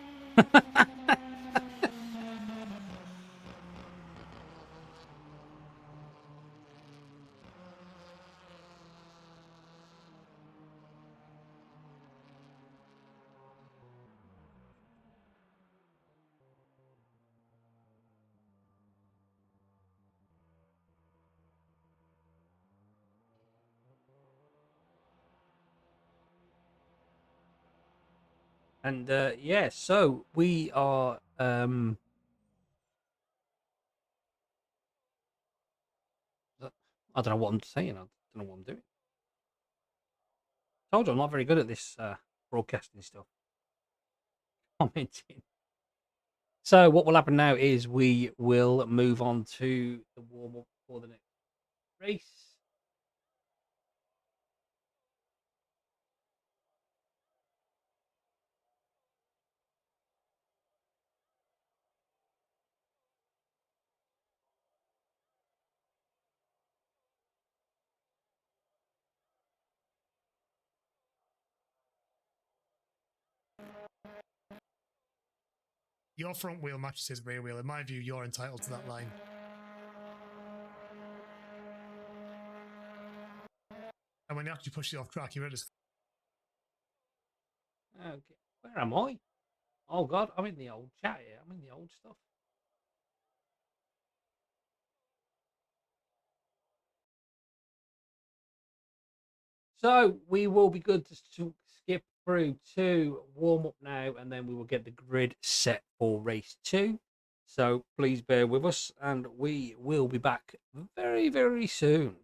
And yeah, so we are I don't know what I'm saying. I don't know what I'm doing. Told you I'm not very good at this broadcasting stuff. Commenting. So what will happen now is we will move on to the warm up for the next race. Your front wheel matches his rear wheel. In my view, you're entitled to that line. And when you actually push it off track, you're at his. Okay, where am I? Oh God, I'm in the old chat here. I'm in the old stuff. So we will be good to skip through to warm up now, and then we will get the grid set for race 2. So please bear with us, and we will be back very, very soon.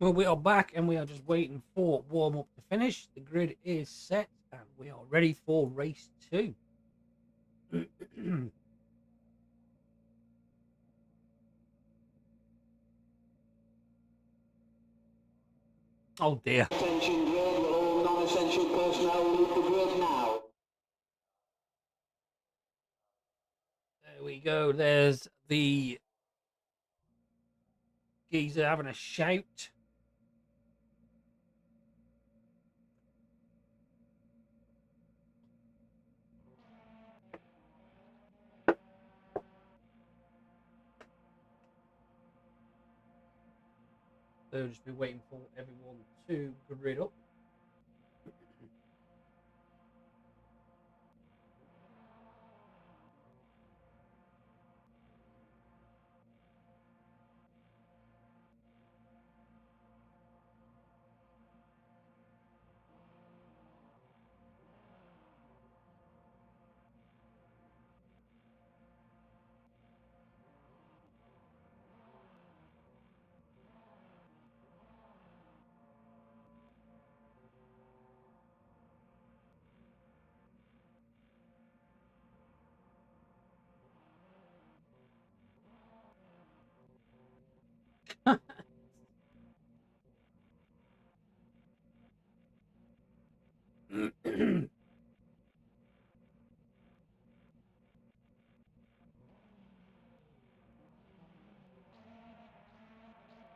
Well, we are back and we are just waiting for warm up to finish. The grid is set and we are ready for race 2. Oh dear. Attention grid, will all non-essential personnel leave the grid now? There we go. There's the geezer having a shout. So just be waiting for everyone to grid up.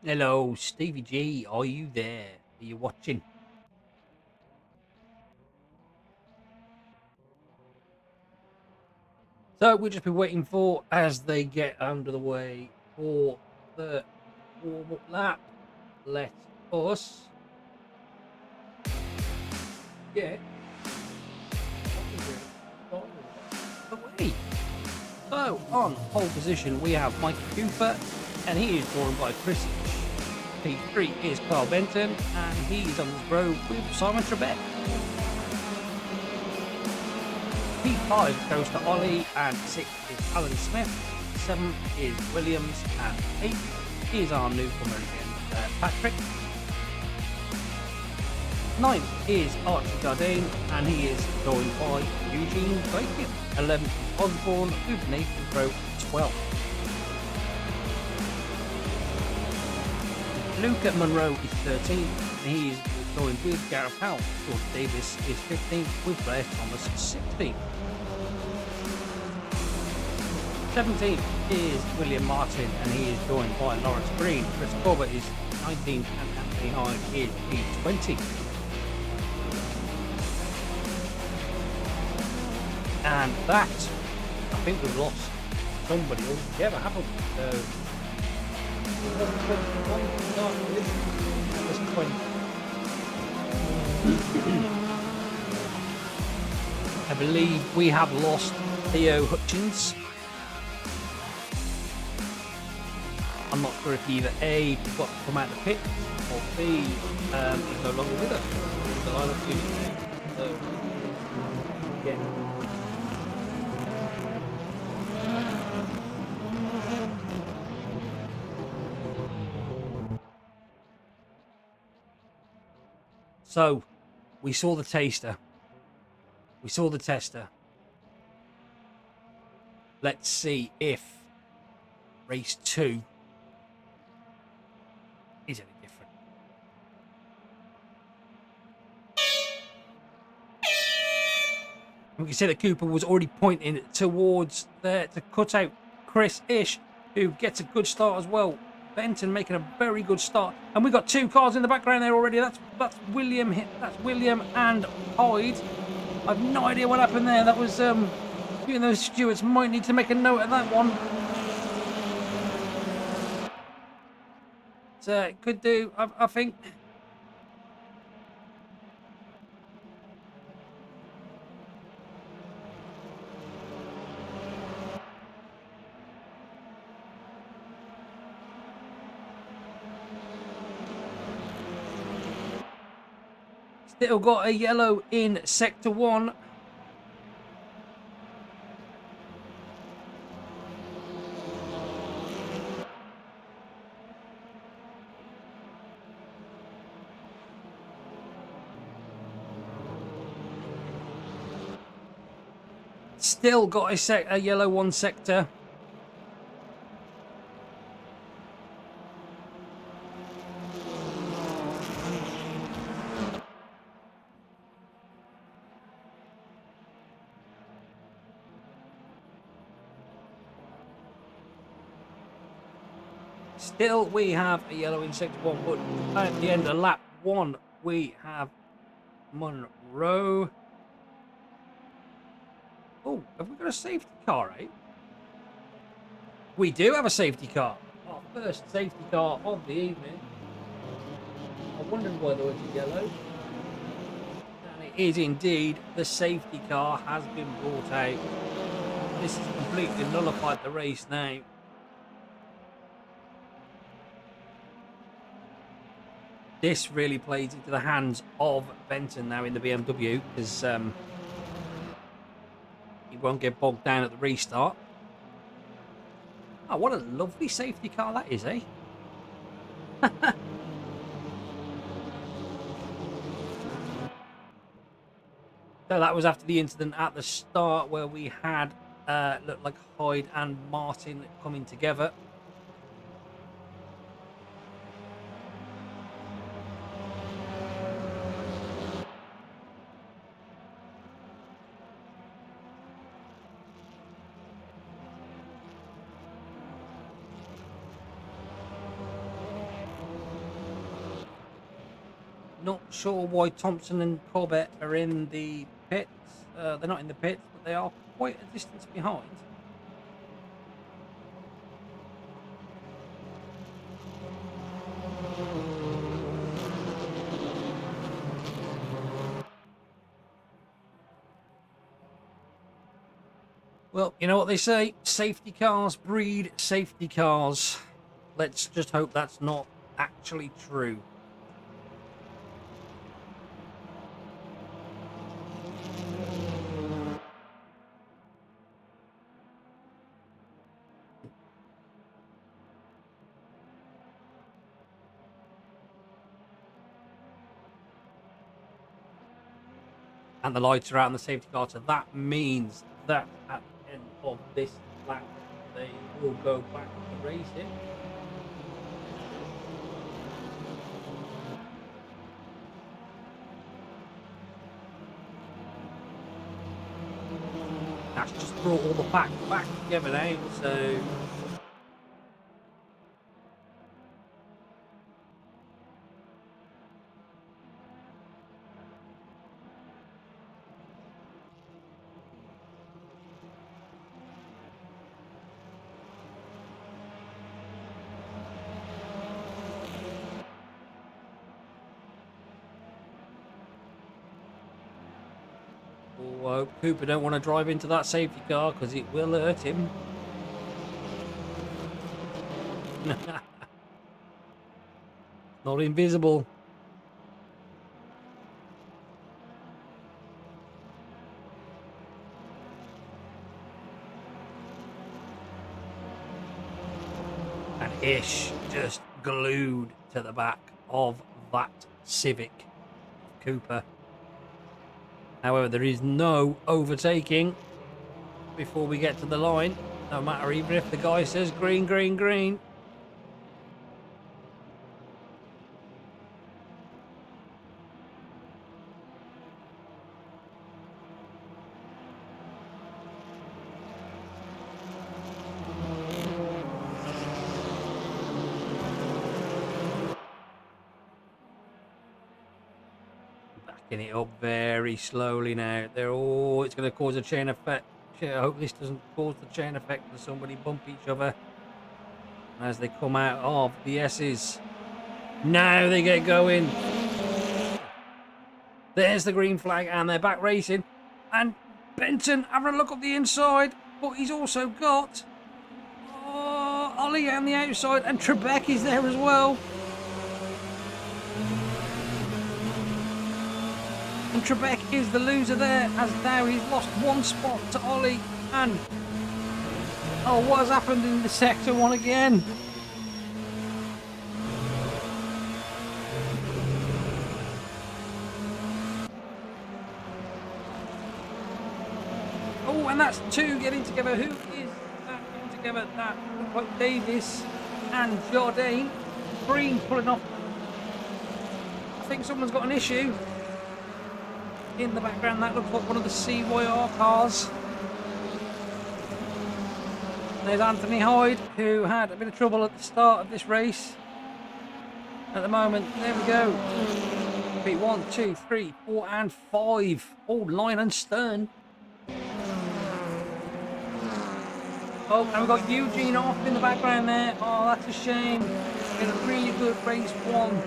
Hello, Stevie G. Are you there? Are you watching? So we'll just be waiting for as they get under the way for the warm-up lap. Let us get away. So on pole position we have Mike Cooper, and he is drawn by Chris. P3 is Carl Benton, and he's on the road with Simon Trebek. P5 goes to Ollie, and 6 is Alan Smith, 7 is Williams, and 8 is our newcomer again, Patrick. 9 is Archie Jardine, and he is joined by Eugene Bacon. 11 is Osborne with Nathan Crowe, 12. Luca Monroe is 13, and he is joined with Gareth Howell. George Davis is 15, with Blair Thomas 16. 17 is William Martin, and he is joined by Lawrence Green. Chris Corbett is 19, and Anthony Hyde is P20. And that, I think we've lost somebody altogether, haven't we? So, I believe we have lost Theo Hutchins. I'm not sure if either A, got to come out of the pit, or B, is no longer with us. So I don't think so. Yeah. So, we saw the taster. We saw the tester. Let's see if race 2 is any different. We can see that Cooper was already pointing towards there to cut out Chris Ish, who gets a good start as well. Benton making a very good start, and we got 2 cars in the background there already. That's William. That's William and Hyde. I've no idea what happened there. That was you know, stewards might need to make a note of that one. So it could do. I think. Still got a yellow in sector 1. Still got a yellow one sector. Still, we have a yellow in sector 1, but at the end of lap 1, we have Monroe. Oh, have we got a safety car, eh? We do have a safety car. Our first safety car of the evening. I wondered why there was a yellow. And it is indeed, the safety car has been brought out. This has completely nullified the race now. This really plays into the hands of Benton now in the BMW, because he won't get bogged down at the restart. Oh, what a lovely safety car that is, eh? So that was after the incident at the start where we had looked like Hyde and Martin coming together. Not sure why Thompson and Corbett are in the pits. They're not in the pits, but they are quite a distance behind. Well, you know what they say, safety cars breed safety cars. Let's just hope that's not actually true. And the lights are out on the safety car, so that means that at the end of this lap, they will go back to racing. That's just brought all the pack back together now, so... Oh, Cooper don't want to drive into that safety car because it will hurt him. Not invisible. And Ish just glued to the back of that Civic Cooper. However, there is no overtaking before we get to the line. No matter, even if the guy says green, green, green. Backing it up very slowly now. It's going to cause a chain effect. I hope this doesn't cause the chain effect that somebody bump each other as they come out of the S's. Now they get going. There's the green flag and they're back racing. And Benton having a look up the inside, but he's also got Ollie on the outside, and Trebek is there as well. And Trebek is the loser there, as now he's lost one spot to Ollie. And what has happened in the sector 1 again? And that's two getting together. Who is that getting together? That looks like Davis and Jardine. Green pulling off. I think someone's got an issue. In the background, that looks like one of the CYR cars. There's Anthony Hyde, who had a bit of trouble at the start of this race. At the moment, there we go. Beat 1, 2, 3, 4, and 5. All line and stern. Oh, and we've got Eugene off in the background there. Oh, that's a shame. Been a really good race 1.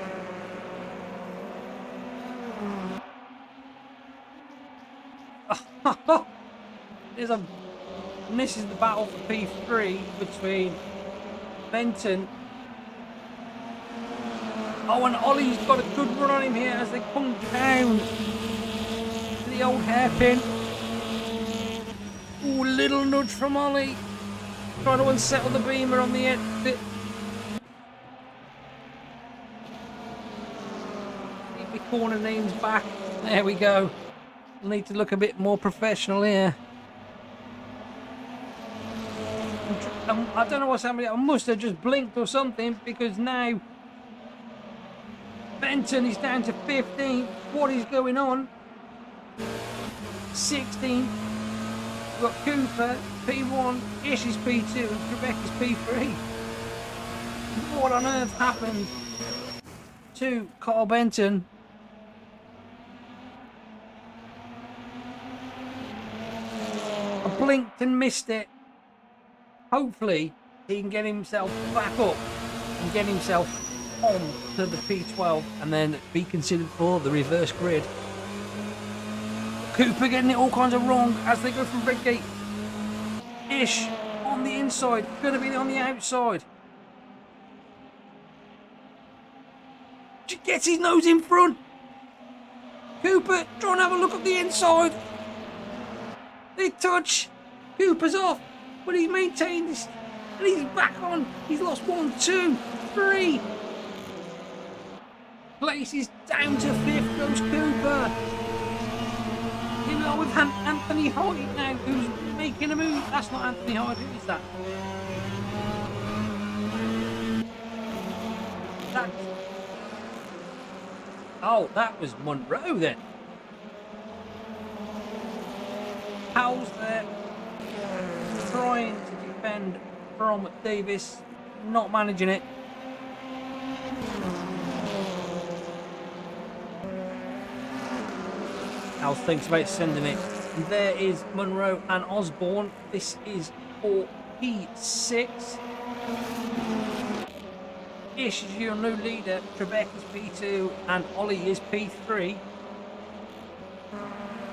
There's a. And this is the battle for P3 between Benton. Oh, and Ollie's got a good run on him here as they come down to the old hairpin. Ooh, little nudge from Ollie. Trying to unsettle the beamer on the exit. Keep the corner names back. There we go. Need to look a bit more professional here. I don't know what's happening. I must have just blinked or something because now Benton is down to 15. What is going on? 16. We've got Cooper, P1, Ish is P2, and Trebek is P3. What on earth happened to Carl Benton? I blinked and missed it. Hopefully, he can get himself back up and get himself on to the P12 and then be considered for the reverse grid. Cooper getting it all kinds of wrong as they go from Redgate. Ish on the inside, gonna be on the outside. Gets his nose in front. Cooper trying to have a look at the inside. They touch. Cooper's off. But he's maintained this, and he's back on. He's lost 1, 2, 3. Place is down to 5th, goes Cooper. You know, we've had Anthony Hyde now, who's making a move. That's not Anthony Hyde, who is that? Oh, that was Monroe then. How's there? Trying to defend from Davis, not managing it. Al thinks about sending it. And there is Monroe and Osborne. This is for P6. Ish is your new leader. Trebek is P2 and Ollie is P3.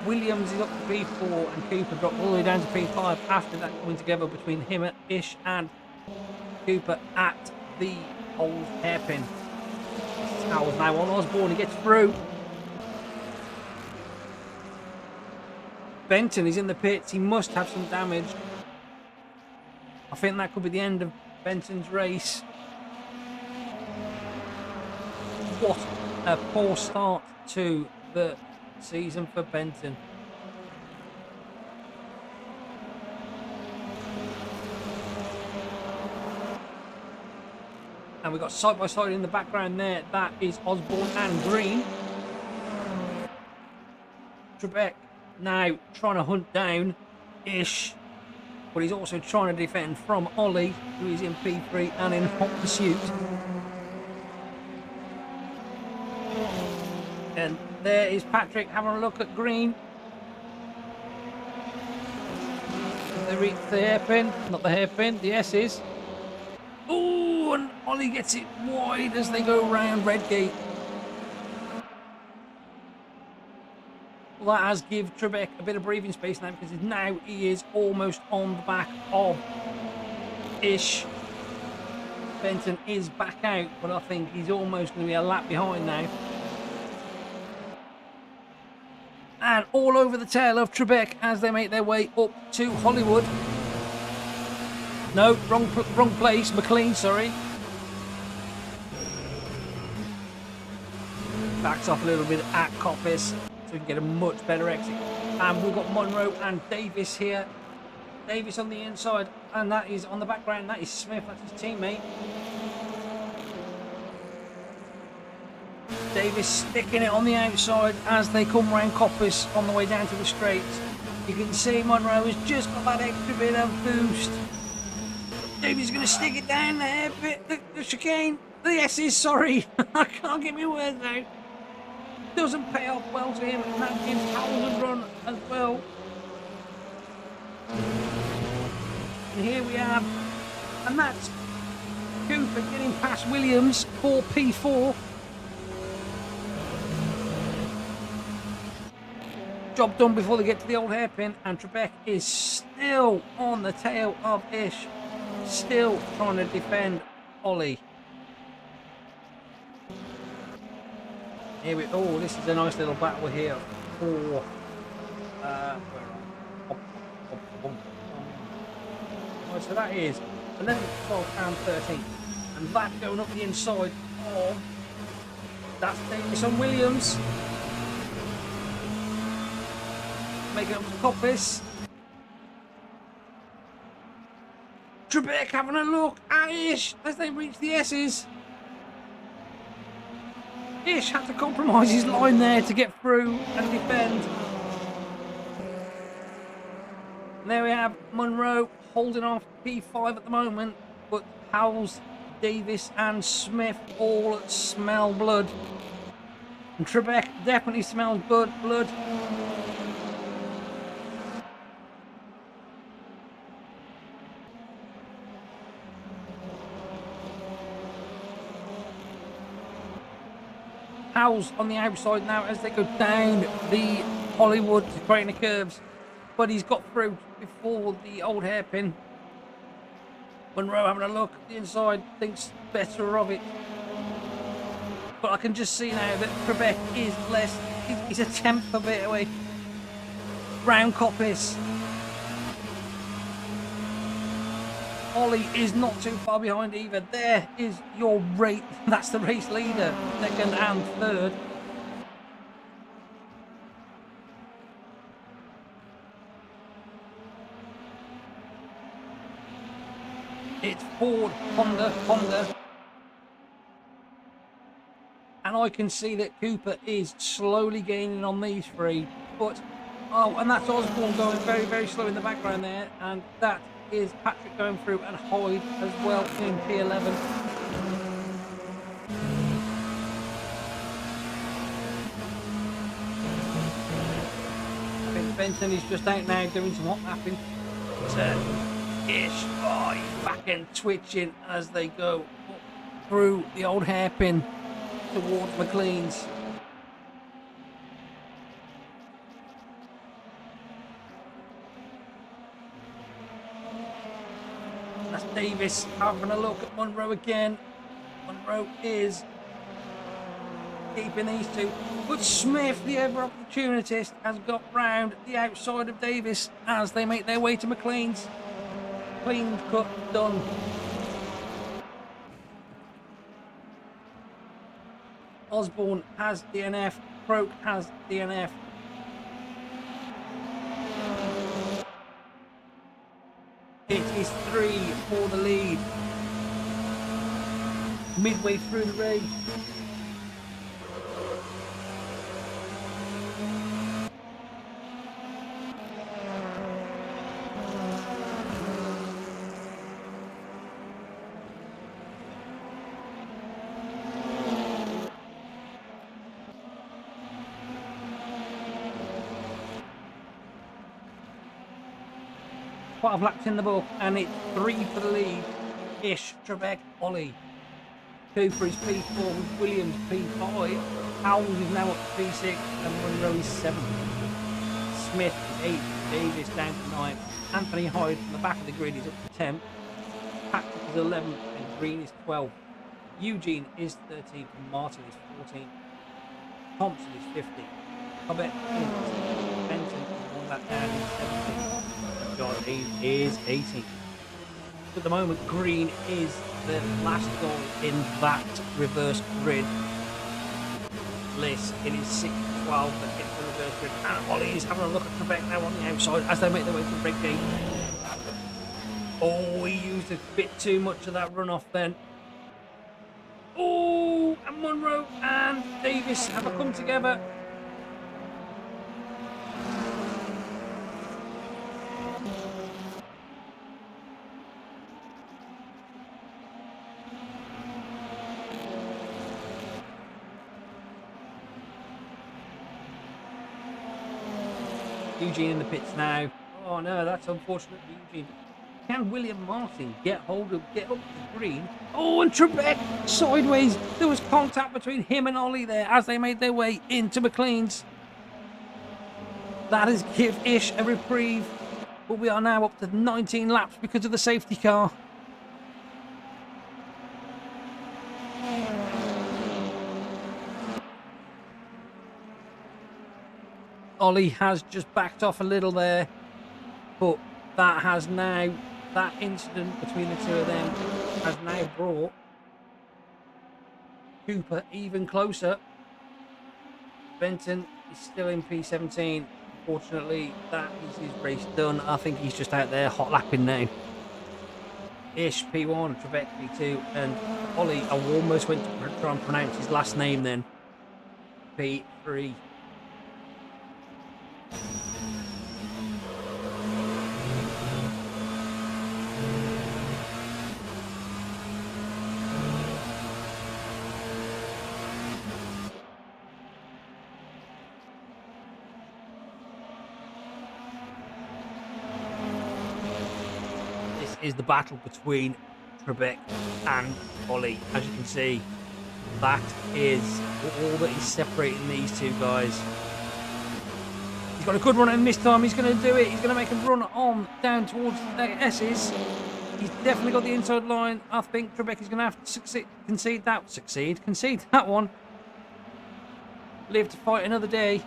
Williams is up to P4 and Cooper dropped all the way down to P5 after that coming together between him, Ish and Cooper at the old hairpin. Howell's now on Osborne, he gets through. Benton is in the pits, he must have some damage. I think that could be the end of Benton's race. What a poor start to the season for Benton. And we've got side by side in the background there. That is Osborne and Green. Trebek now trying to hunt down Ish, but he's also trying to defend from Ollie, who is in P3 and in hot pursuit. And there is Patrick having a look at Green. They reach the hairpin, not the hairpin, the S's. Ooh, and Ollie gets it wide as they go round Redgate. Well, that has given Trebek a bit of breathing space now because now he is almost on the back of Ish. Benton is back out, but I think he's almost going to be a lap behind now. And all over the tail of Trebek as they make their way up to Hollywood. No, wrong place. McLean, sorry. Backs off a little bit at Coppice so we can get a much better exit. And we've got Monroe and Davis here Davis on the inside, and that is on the background. That is Smith. That's his teammate. Davis sticking it on the outside as they come round Coppice on the way down to the straights. You can see Monroe has just got that extra bit of boost. Davis is going to stick it down there, the chicane, the S's, sorry. I can't get my words out. Doesn't pay off well to him, and that gives Howell a run as well. And here we have, and that's Cooper getting past Williams for P4. Job done before they get to the old hairpin, and Trebek is still on the tail of Ish, still trying to defend Ollie. Here we this is a nice little battle here for so that is 11, 12 and 13, and that going up the inside of that's Davis on Williams. Making up to Coppice. Trebek having a look at Ish as they reach the S's. Ish had to compromise his line there to get through and defend. And there we have Monroe holding off P5 at the moment, but Howells, Davis and Smith all smell blood. And Trebek definitely smells blood. Howells on the outside now as they go down the Hollywood creating the curves, but he's got through before the old hairpin. Monroe having a look at the inside, thinks better of it, but I can just see now that Trebek is less, he's a tenth of it away. Round Coppice. Ollie is not too far behind either. There is your race. That's the race leader, second and third. It's Ford, Honda. And I can see that Cooper is slowly gaining on these three. But, and that's Osborne going very, very slow in the background there. And that is Patrick going through, and Hyde as well in P11. I think Benson is just out now doing some hot lapping. Ish, he's back and twitching as they go through the old hairpin towards McLean's. That's Davis having a look at Monroe again. Monroe is keeping these two. But Smith, the ever opportunist, has got round the outside of Davis as they make their way to McLean's. Clean cut, done. Osborne has DNF. Croak has DNF. It is 3 for the lead. Midway through the race. Quite a laps in the book, and it's 3 for the lead. Ish, Trebek, Ollie. Cooper is P4 with Williams P5. Howells is now up to P6, and Monroe is 7th. Smith is 8th, Davis down to 9th. Anthony Hyde from the back of the grid is up to 10th. Patrick is 11th, and Green is 12th. Eugene is 13th, and Martin is 14th. Thompson is 50th. Cobbett is Benson is on that down in 17th. John is 18th. At the moment, Green is the last guy in that reverse grid list. It is 6 to 12 that hit the reverse grid. And Ollie is having a look at Trebek now on the outside as they make their way to the red gate. Oh, he used a bit too much of that runoff then. Oh, and Munro and Davis have a come together. Eugene in the pits now. Oh no, that's unfortunate for Eugene. Can William Martin get up to the green? Oh, and Trebek sideways. There was contact between him and Ollie there as they made their way into McLean's. That is give Ish a reprieve, but we are now up to 19 laps because of the safety car. Ollie has just backed off a little there, but that incident between the two of them has now brought Cooper even closer. Benton is still in P17. Unfortunately, that is his race done. I think he's just out there hot lapping now. Ish P1, Trebek P2, and Ollie, I almost went to try and pronounce his last name then. P3. Is the battle between Trebek and Ollie. As you can see, that is all that is separating these two guys. He's got a good run at him this time. He's going to do it. He's going to make a run on down towards the S's. He's definitely got the inside line. I think Trebek is going to have to concede that one. Live to fight another day.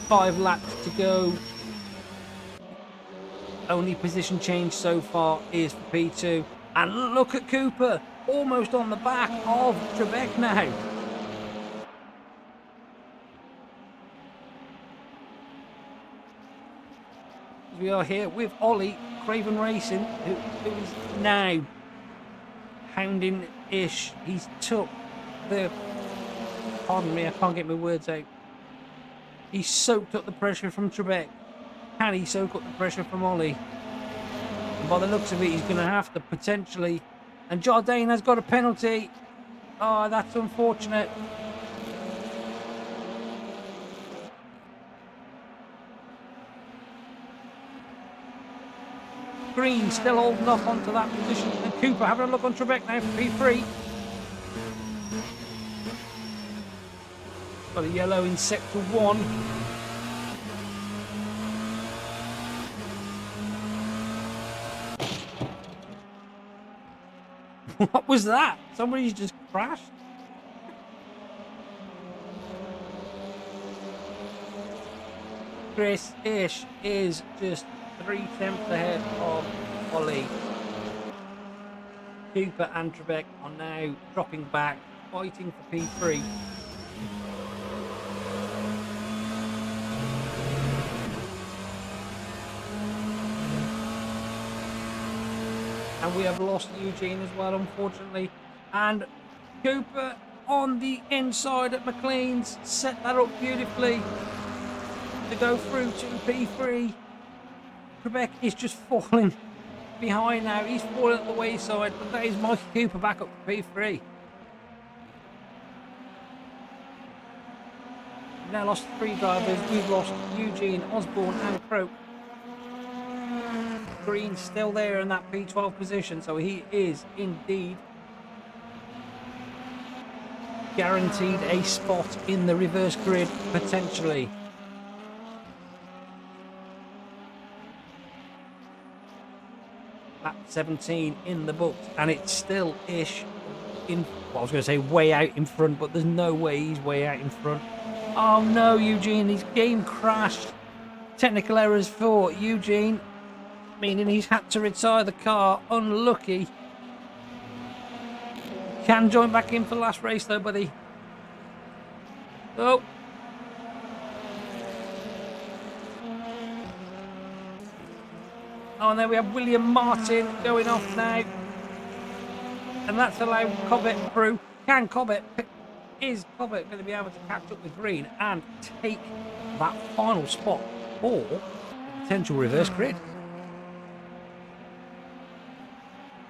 Five laps to go. Only position change so far is for P2. And look at Cooper, almost on the back of Trebek now. We are here with Ollie, Craven Racing, who is now hounding Ish. He's took the... Pardon me, I can't get my words out. He soaked up the pressure from Trebek. Can he soak up the pressure from Ollie? And by the looks of it, he's going to have to potentially. And Jardine has got a penalty. Oh, that's unfortunate. Green still holding off onto that position. And Cooper having a look on Trebek now for P3. Got a yellow in sector 1. What was that? Somebody's just crashed? Chris Ish is just 3 tenths ahead of Ollie. Cooper and Trebek are now dropping back, fighting for P3. And we have lost Eugene as well, unfortunately. And Cooper on the inside at McLean's set that up beautifully to go through to P3. Trebek is just falling behind now. He's falling at the wayside, but that is Mikey Cooper back up to P3. We've now lost 3 drivers. We've lost Eugene, Osborne and Croak. Green's still there in that P12 position, so he is indeed guaranteed a spot in the reverse grid, potentially. Lap 17 in the books, and it's still Ish in, well, I was going to say way out in front, but there's no way he's way out in front. Oh no, Eugene, his game crashed. Technical errors for Eugene, meaning he's had to retire the car. Unlucky. Can join back in for the last race though, buddy. Oh. Oh, and there we have William Martin going off now. And that's allowed Cobbett through. Is Cobbett going to be able to catch up with Green and take that final spot for the potential reverse grid?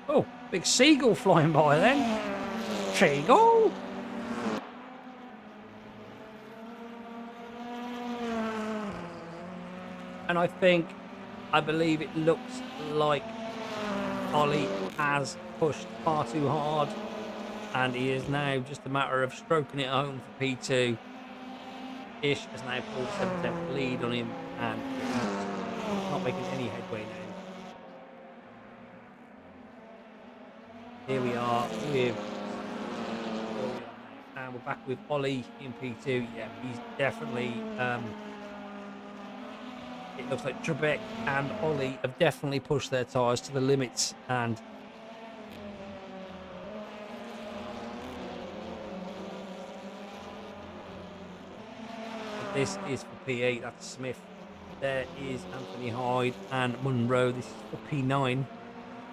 Oh, big seagull flying by then. Seagull! And I believe it looks like Ollie has pushed far too hard, and he is now just a matter of stroking it home for P2. Ish has now pulled 7/10 lead on him, and he's not making any headway now. Here we are with, and we're back with Ollie in P2. Yeah, he's definitely. It looks like Trebek and Ollie have definitely pushed their tyres to the limits, and this is for P8. That's Smith. There is Anthony Hyde and Munro. This is for P9.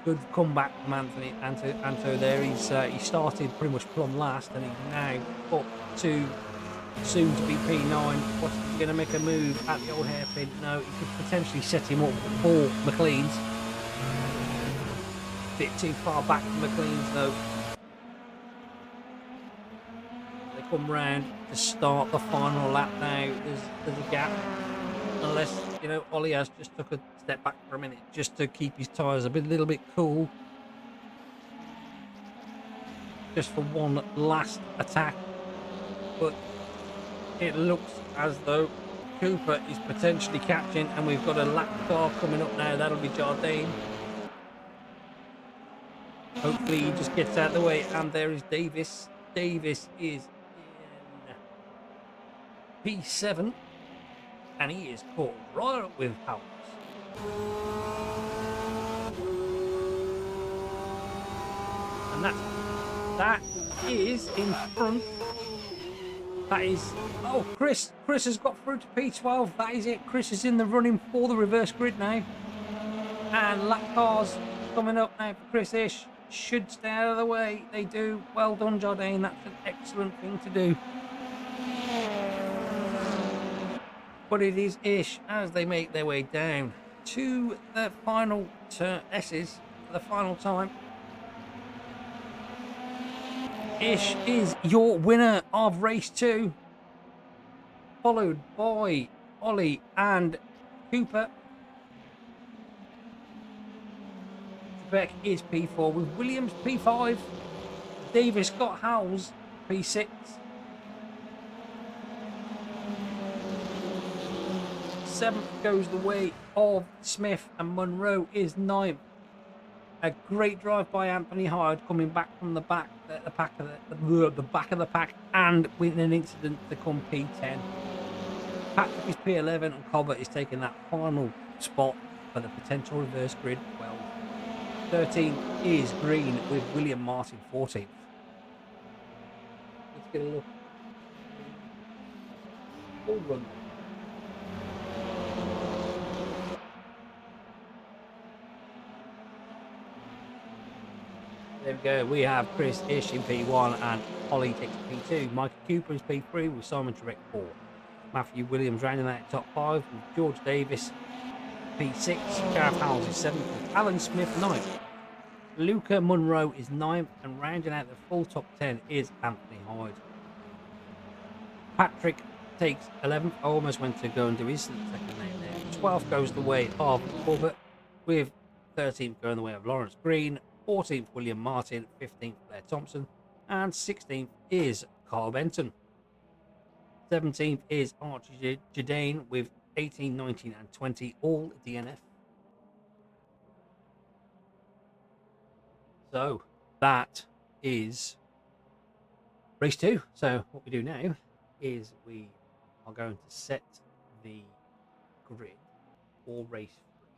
Good comeback from Anto there. He started pretty much plumb last, and he's now up to soon to be P9. What's he going to make a move at the old hairpin? No, he could potentially set him up for McLean's. Bit too far back for McLean's though. They come round to start the final lap now. There's a gap. Unless, Ollie has just took a step back for a minute just to keep his tyres a little bit cool. Just for one last attack. But it looks as though Cooper is potentially catching, and we've got a lap car coming up now. That'll be Jardine. Hopefully he just gets out of the way, and there is Davis. Davis is in P7. And he is caught right up with Howells. And that is in front. That is, oh, Chris has got through to P12. That is it. Chris is in the running for the reverse grid now. And lap cars coming up now for Chris Ish. Should stay out of the way. They do. Well done, Jardine. That's an excellent thing to do. But it is Ish as they make their way down to the final S's for the final time. Ish is your winner of race 2, followed by Ollie and Cooper. Beck is P4 with Williams P5. Davis got Howells P6. Seventh goes the way of Smith, and Munro is 9th. A great drive by Anthony Hyde coming back from the back, the back of the pack, and with an incident to come P10. Patrick is P11, and Cobbett is taking that final spot for the potential reverse grid 12. 13th is Green with William Martin 14th. Let's get a look. Full run. There we go. We have Chris Ish in P1 and Ollie takes P2. Michael Cooper is P3 with Simon Turek 4. Matthew Williams rounding out top 5 with George Davis P6. Gareth Howells is 7th with Alan Smith 9th. Luca Munro is 9th, and rounding out the full top 10 is Anthony Hyde. Patrick takes 11th. I almost went to go and do his second name there. 12th goes the way of Corbett, with 13th going the way of Lawrence Green. 14th, William Martin. 15th, Blair Thompson. And 16th is Carl Benton. 17th is Archie Jardine with 18, 19, and 20, all DNF. So that is race 2. So what we do now is we are going to set the grid for race 3.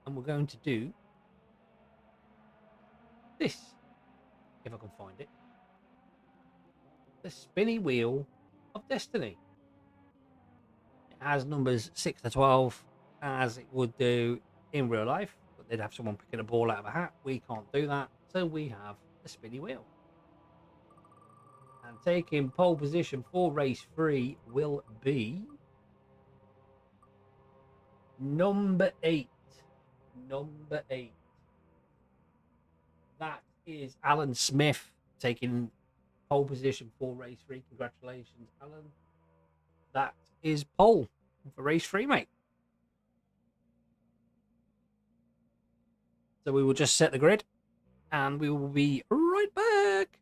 And we're going to do this, if I can find it. The spinny wheel of Destiny. It has numbers 6 to 12 as it would do in real life, but they'd have someone picking a ball out of a hat. We can't do that, so we have a spinny wheel. And taking pole position for race 3 will be number 8. Number 8. That is Alan Smith taking pole position for race 3. Congratulations, Alan. That is pole for race 3, mate. So we will just set the grid and we will be right back.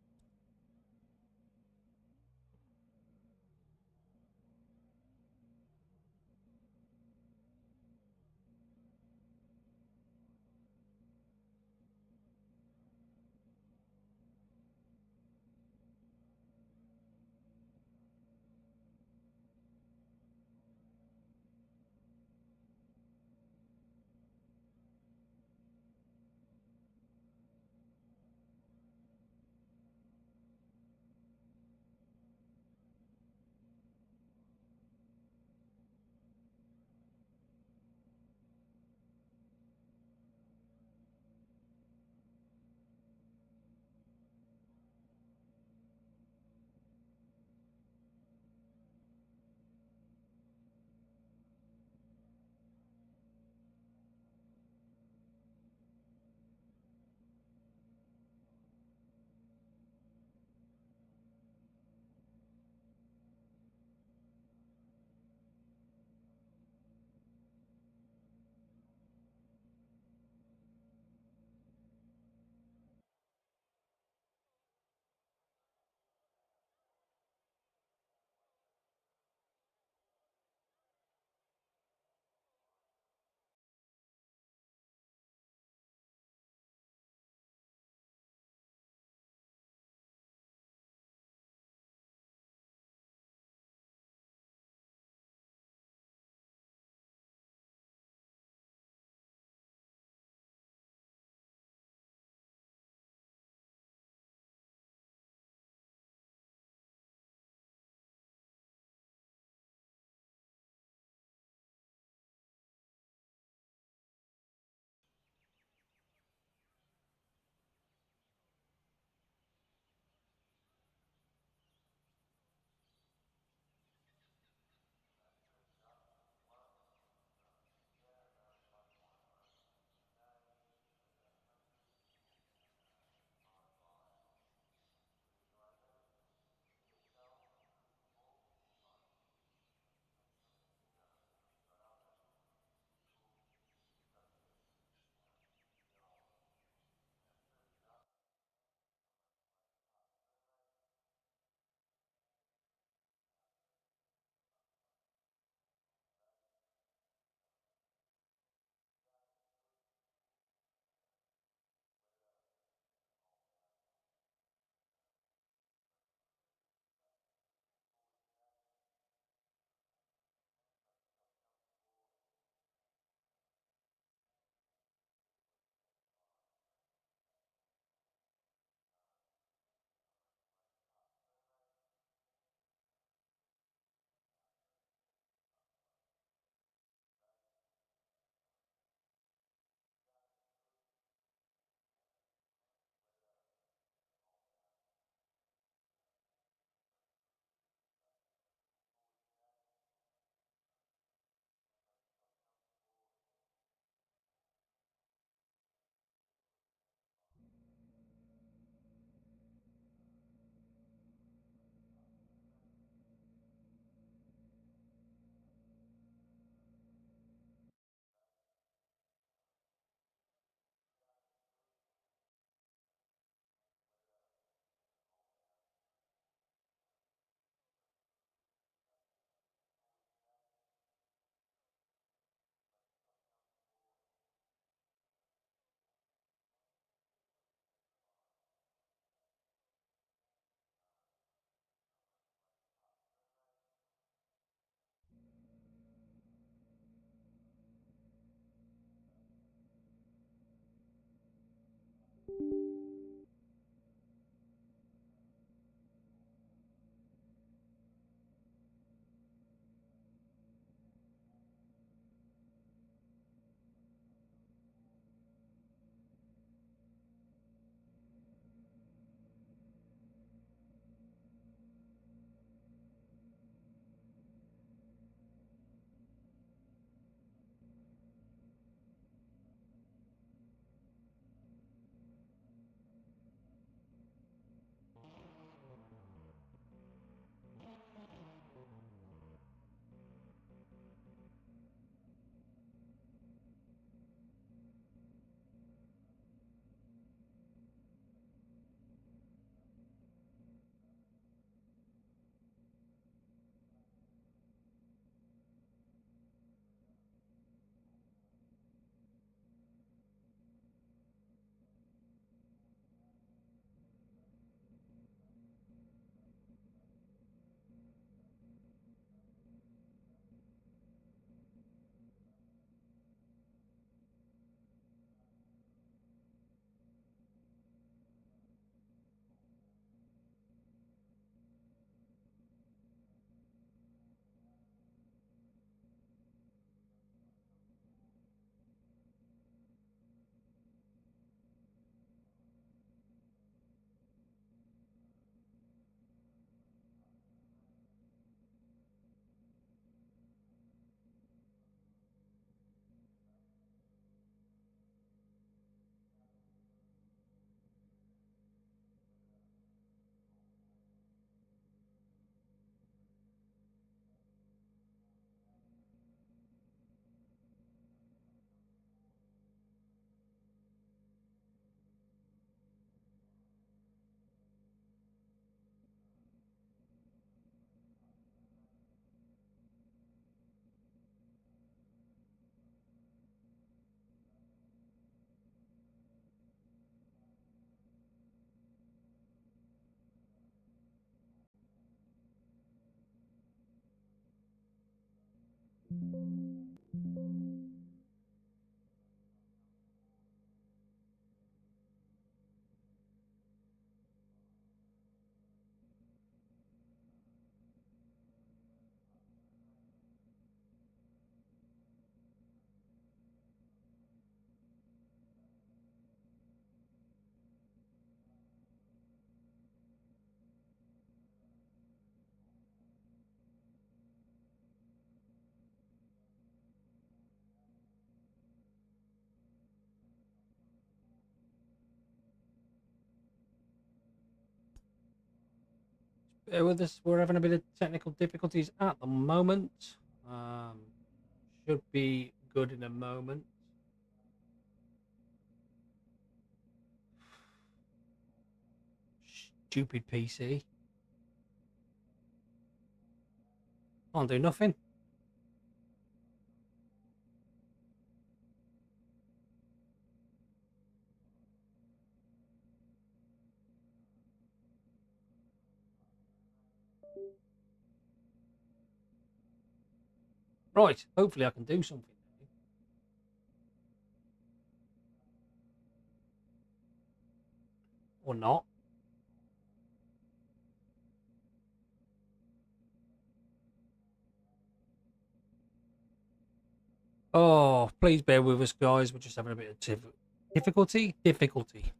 Bear with us. We're having a bit of technical difficulties at the moment. Should be good in a moment. Stupid PC. Can't do nothing. Right, hopefully I can do something. Or not. Oh, please bear with us, guys. We're just having a bit of difficulty.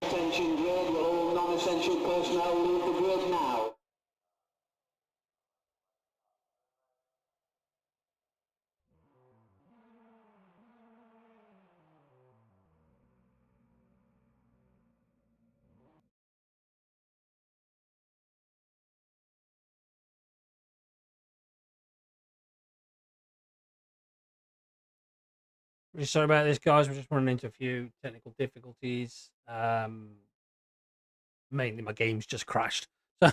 Attention grid, will all non-essential personnel leave the grid now? Really sorry about this, guys. We're just running into a few technical difficulties. Mainly my game's just crashed. So